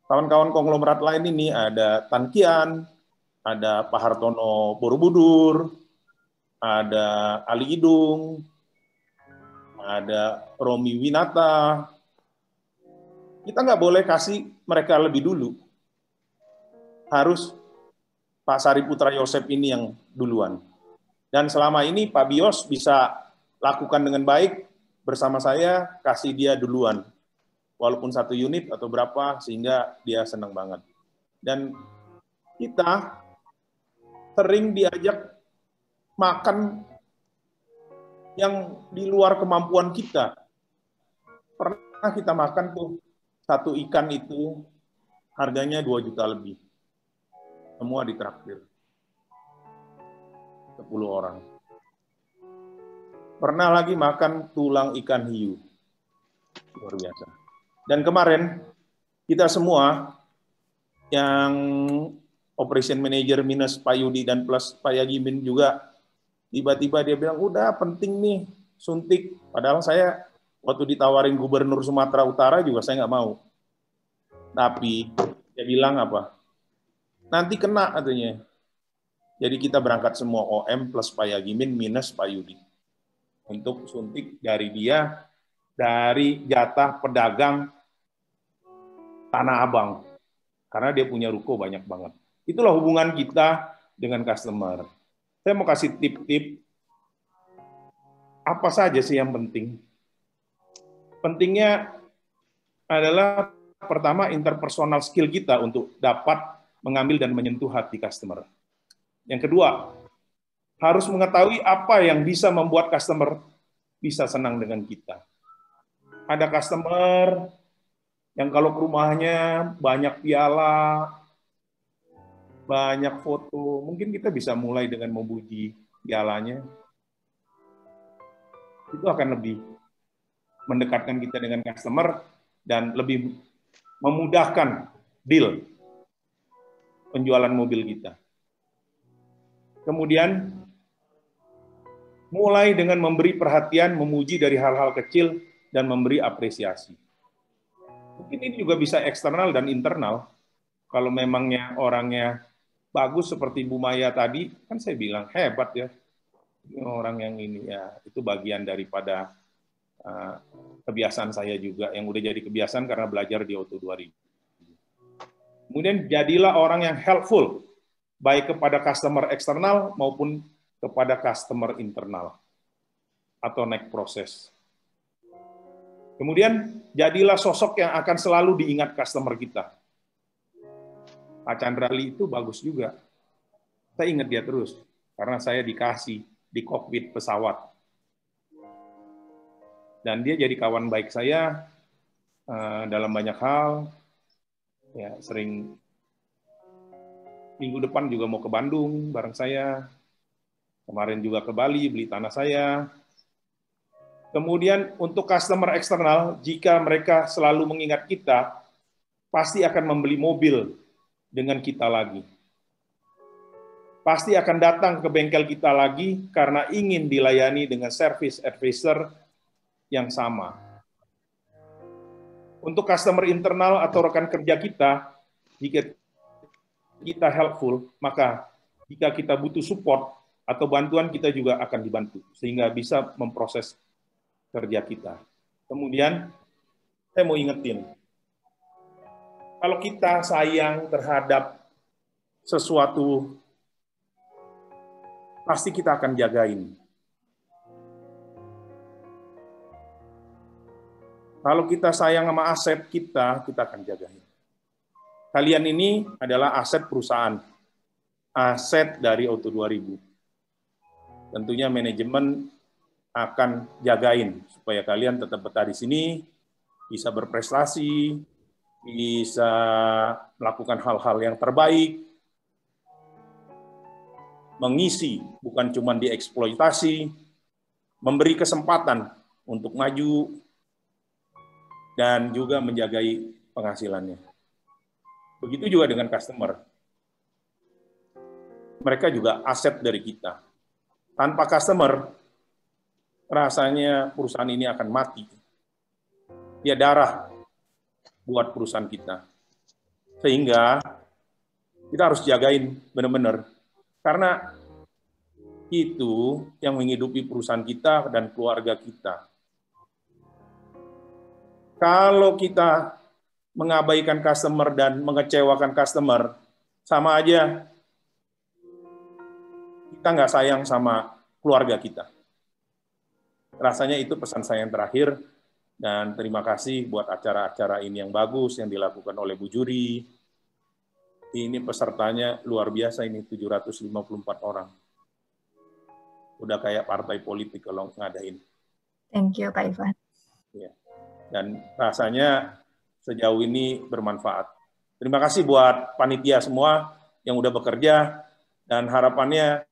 Kawan-kawan konglomerat lain ini ada Tan Kian, ada Pak Hartono Borobudur, ada Ali Idung, ada Romi Winata. Kita nggak boleh kasih mereka lebih dulu. Harus Pak Sari Putra Yosep ini yang duluan. Dan selama ini Pak Bios bisa lakukan dengan baik bersama saya, kasih dia duluan. Walaupun 1 unit atau berapa, sehingga dia senang banget. Dan kita sering diajak makan yang di luar kemampuan kita. Pernah kita makan tuh, 1 ikan itu harganya 2 juta lebih. Semua ditraktir. 10 orang. Pernah lagi makan tulang ikan hiu. Luar biasa. Dan kemarin, kita semua yang operation manager minus Pak Yudi dan plus Pak Yagimin juga, tiba-tiba dia bilang, udah penting nih suntik. Padahal saya waktu ditawarin gubernur Sumatera Utara juga saya nggak mau. Tapi dia bilang apa? Nanti kena katanya. Jadi kita berangkat semua OM plus Pak Yagimin minus Pak Yudi. Untuk suntik dari dia, dari jatah pedagang Tanah Abang. Karena dia punya ruko banyak banget. Itulah hubungan kita dengan customer. Saya mau kasih tip-tip apa saja sih yang penting. Pentingnya adalah pertama interpersonal skill kita untuk dapat mengambil dan menyentuh hati customer. Yang kedua, harus mengetahui apa yang bisa membuat customer bisa senang dengan kita. Ada customer yang kalau ke rumahnya banyak piala, banyak foto, mungkin kita bisa mulai dengan memuji pialanya. Itu akan lebih mendekatkan kita dengan customer dan lebih memudahkan deal penjualan mobil kita. Kemudian, mulai dengan memberi perhatian, memuji dari hal-hal kecil, dan memberi apresiasi. Mungkin ini juga bisa eksternal dan internal. Kalau memangnya orangnya bagus seperti Bu Maya tadi, kan saya bilang, hebat ya. Orang yang ini ya, itu bagian daripada kebiasaan saya juga, yang udah jadi kebiasaan karena belajar di Auto 2000. Kemudian jadilah orang yang helpful, baik kepada customer eksternal maupun kepada customer internal, atau next process. Kemudian, jadilah sosok yang akan selalu diingat customer kita. Pak Chandrali itu bagus juga. Saya ingat dia terus, karena saya dikasih di kokpit pesawat. Dan dia jadi kawan baik saya dalam banyak hal. Ya, sering minggu depan juga mau ke Bandung bareng saya. Kemarin juga ke Bali, beli tanah saya. Kemudian untuk customer eksternal, jika mereka selalu mengingat kita, pasti akan membeli mobil dengan kita lagi. Pasti akan datang ke bengkel kita lagi karena ingin dilayani dengan service advisor yang sama. Untuk customer internal atau rekan kerja kita, jika kita helpful, maka jika kita butuh support atau bantuan, kita juga akan dibantu, sehingga bisa memproses kerja kita. Kemudian, saya mau ingetin, kalau kita sayang terhadap sesuatu, pasti kita akan jagain. Kalau kita sayang sama aset kita akan jagain. Kalian ini adalah aset perusahaan, aset dari Auto 2000. Tentunya manajemen akan jagain supaya kalian tetap betah di sini, bisa berprestasi, bisa melakukan hal-hal yang terbaik, mengisi, bukan cuma dieksploitasi, memberi kesempatan untuk maju, dan juga menjagai penghasilannya. Begitu juga dengan customer. Mereka juga aset dari kita. Tanpa customer, rasanya perusahaan ini akan mati. Dia darah buat perusahaan kita. Sehingga kita harus jagain benar-benar. Karena itu yang menghidupi perusahaan kita dan keluarga kita. Kalau kita mengabaikan customer dan mengecewakan customer, sama aja kita nggak sayang sama keluarga kita. Rasanya itu pesan saya yang terakhir, dan terima kasih buat acara-acara ini yang bagus yang dilakukan oleh Bu Juri. Ini pesertanya luar biasa, ini 754 orang. Udah kayak partai politik kalau ngadain.
Thank you, Kak Ivan.
Ya. Dan rasanya sejauh ini bermanfaat. Terima kasih buat panitia semua yang udah bekerja, dan harapannya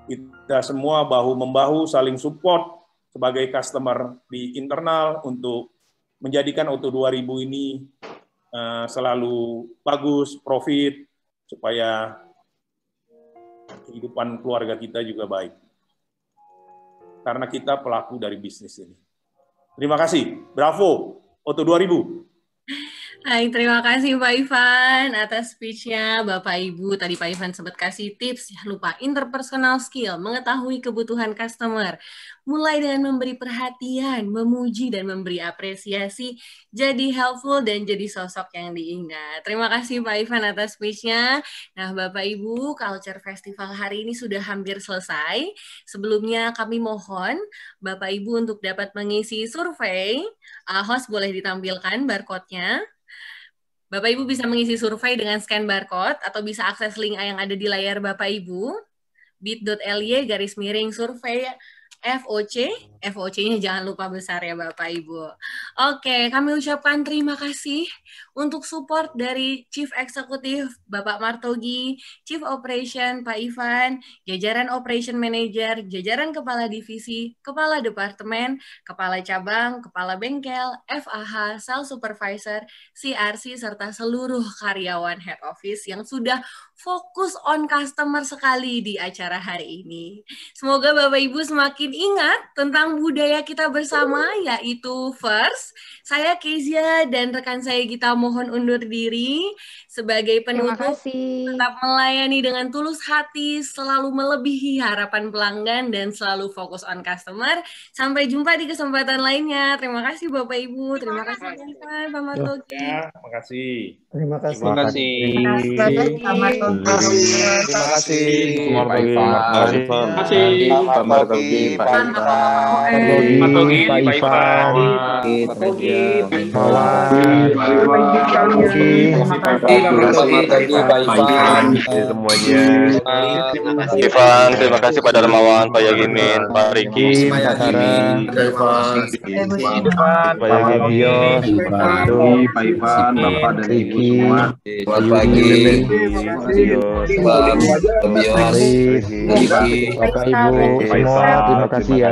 kita semua bahu-membahu saling support sebagai customer di internal untuk menjadikan Auto 2000 ini selalu bagus, profit, supaya kehidupan keluarga kita juga baik. Karena kita pelaku dari bisnis ini. Terima kasih. Bravo, Auto 2000.
Hai, terima kasih Pak Ivan atas speech-nya. Bapak Ibu, tadi Pak Ivan sempat kasih tips, ya lupa interpersonal skill, mengetahui kebutuhan customer. Mulai dengan memberi perhatian, memuji, dan memberi apresiasi, jadi helpful dan jadi sosok yang diingat. Terima kasih Pak Ivan atas speech-nya. Nah, Bapak Ibu, Culture Festival hari ini sudah hampir selesai. Sebelumnya kami mohon Bapak Ibu untuk dapat mengisi survei. Host boleh ditampilkan barcode-nya. Bapak Ibu bisa mengisi survei dengan scan barcode atau bisa akses link yang ada di layar Bapak Ibu, bit.ly/survei FOC, FOC-nya jangan lupa besar ya Bapak Ibu. Oke, kami ucapkan terima kasih untuk support dari Chief Executive Bapak Martogi, Chief Operation Pak Ivan, jajaran Operation Manager, jajaran Kepala Divisi, Kepala Departemen, Kepala Cabang, Kepala Bengkel, FAH, Sales Supervisor, CRC, serta seluruh karyawan Head Office yang sudah fokus on customer sekali di acara hari ini. Semoga Bapak Ibu semakin ingat tentang budaya kita bersama, yaitu first. Saya Kezia dan rekan saya Gita mohon undur diri. Sebagai penutup, tetap melayani dengan tulus hati, selalu melebihi harapan pelanggan, dan selalu fokus on customer. Sampai jumpa di kesempatan lainnya. Terima kasih Bapak Ibu. Terima kasih Pak Martogi.
Terima kasih.
Terima kasih.
Terima kasih.
Terima kasih.
Terima kasih. Terima kasih.
Pak Martogi, Pak
Ivan, terima kasih Pak Darmawan, Pak Yagimin, Pak Riki, Pak Tara, Pak Yagibios, Pak Doi, Pak Ivan, Bapak dan Ibu semua.
Selamat pagi. Pak Tobias,
Bapak Ibu semua, terima kasih ya.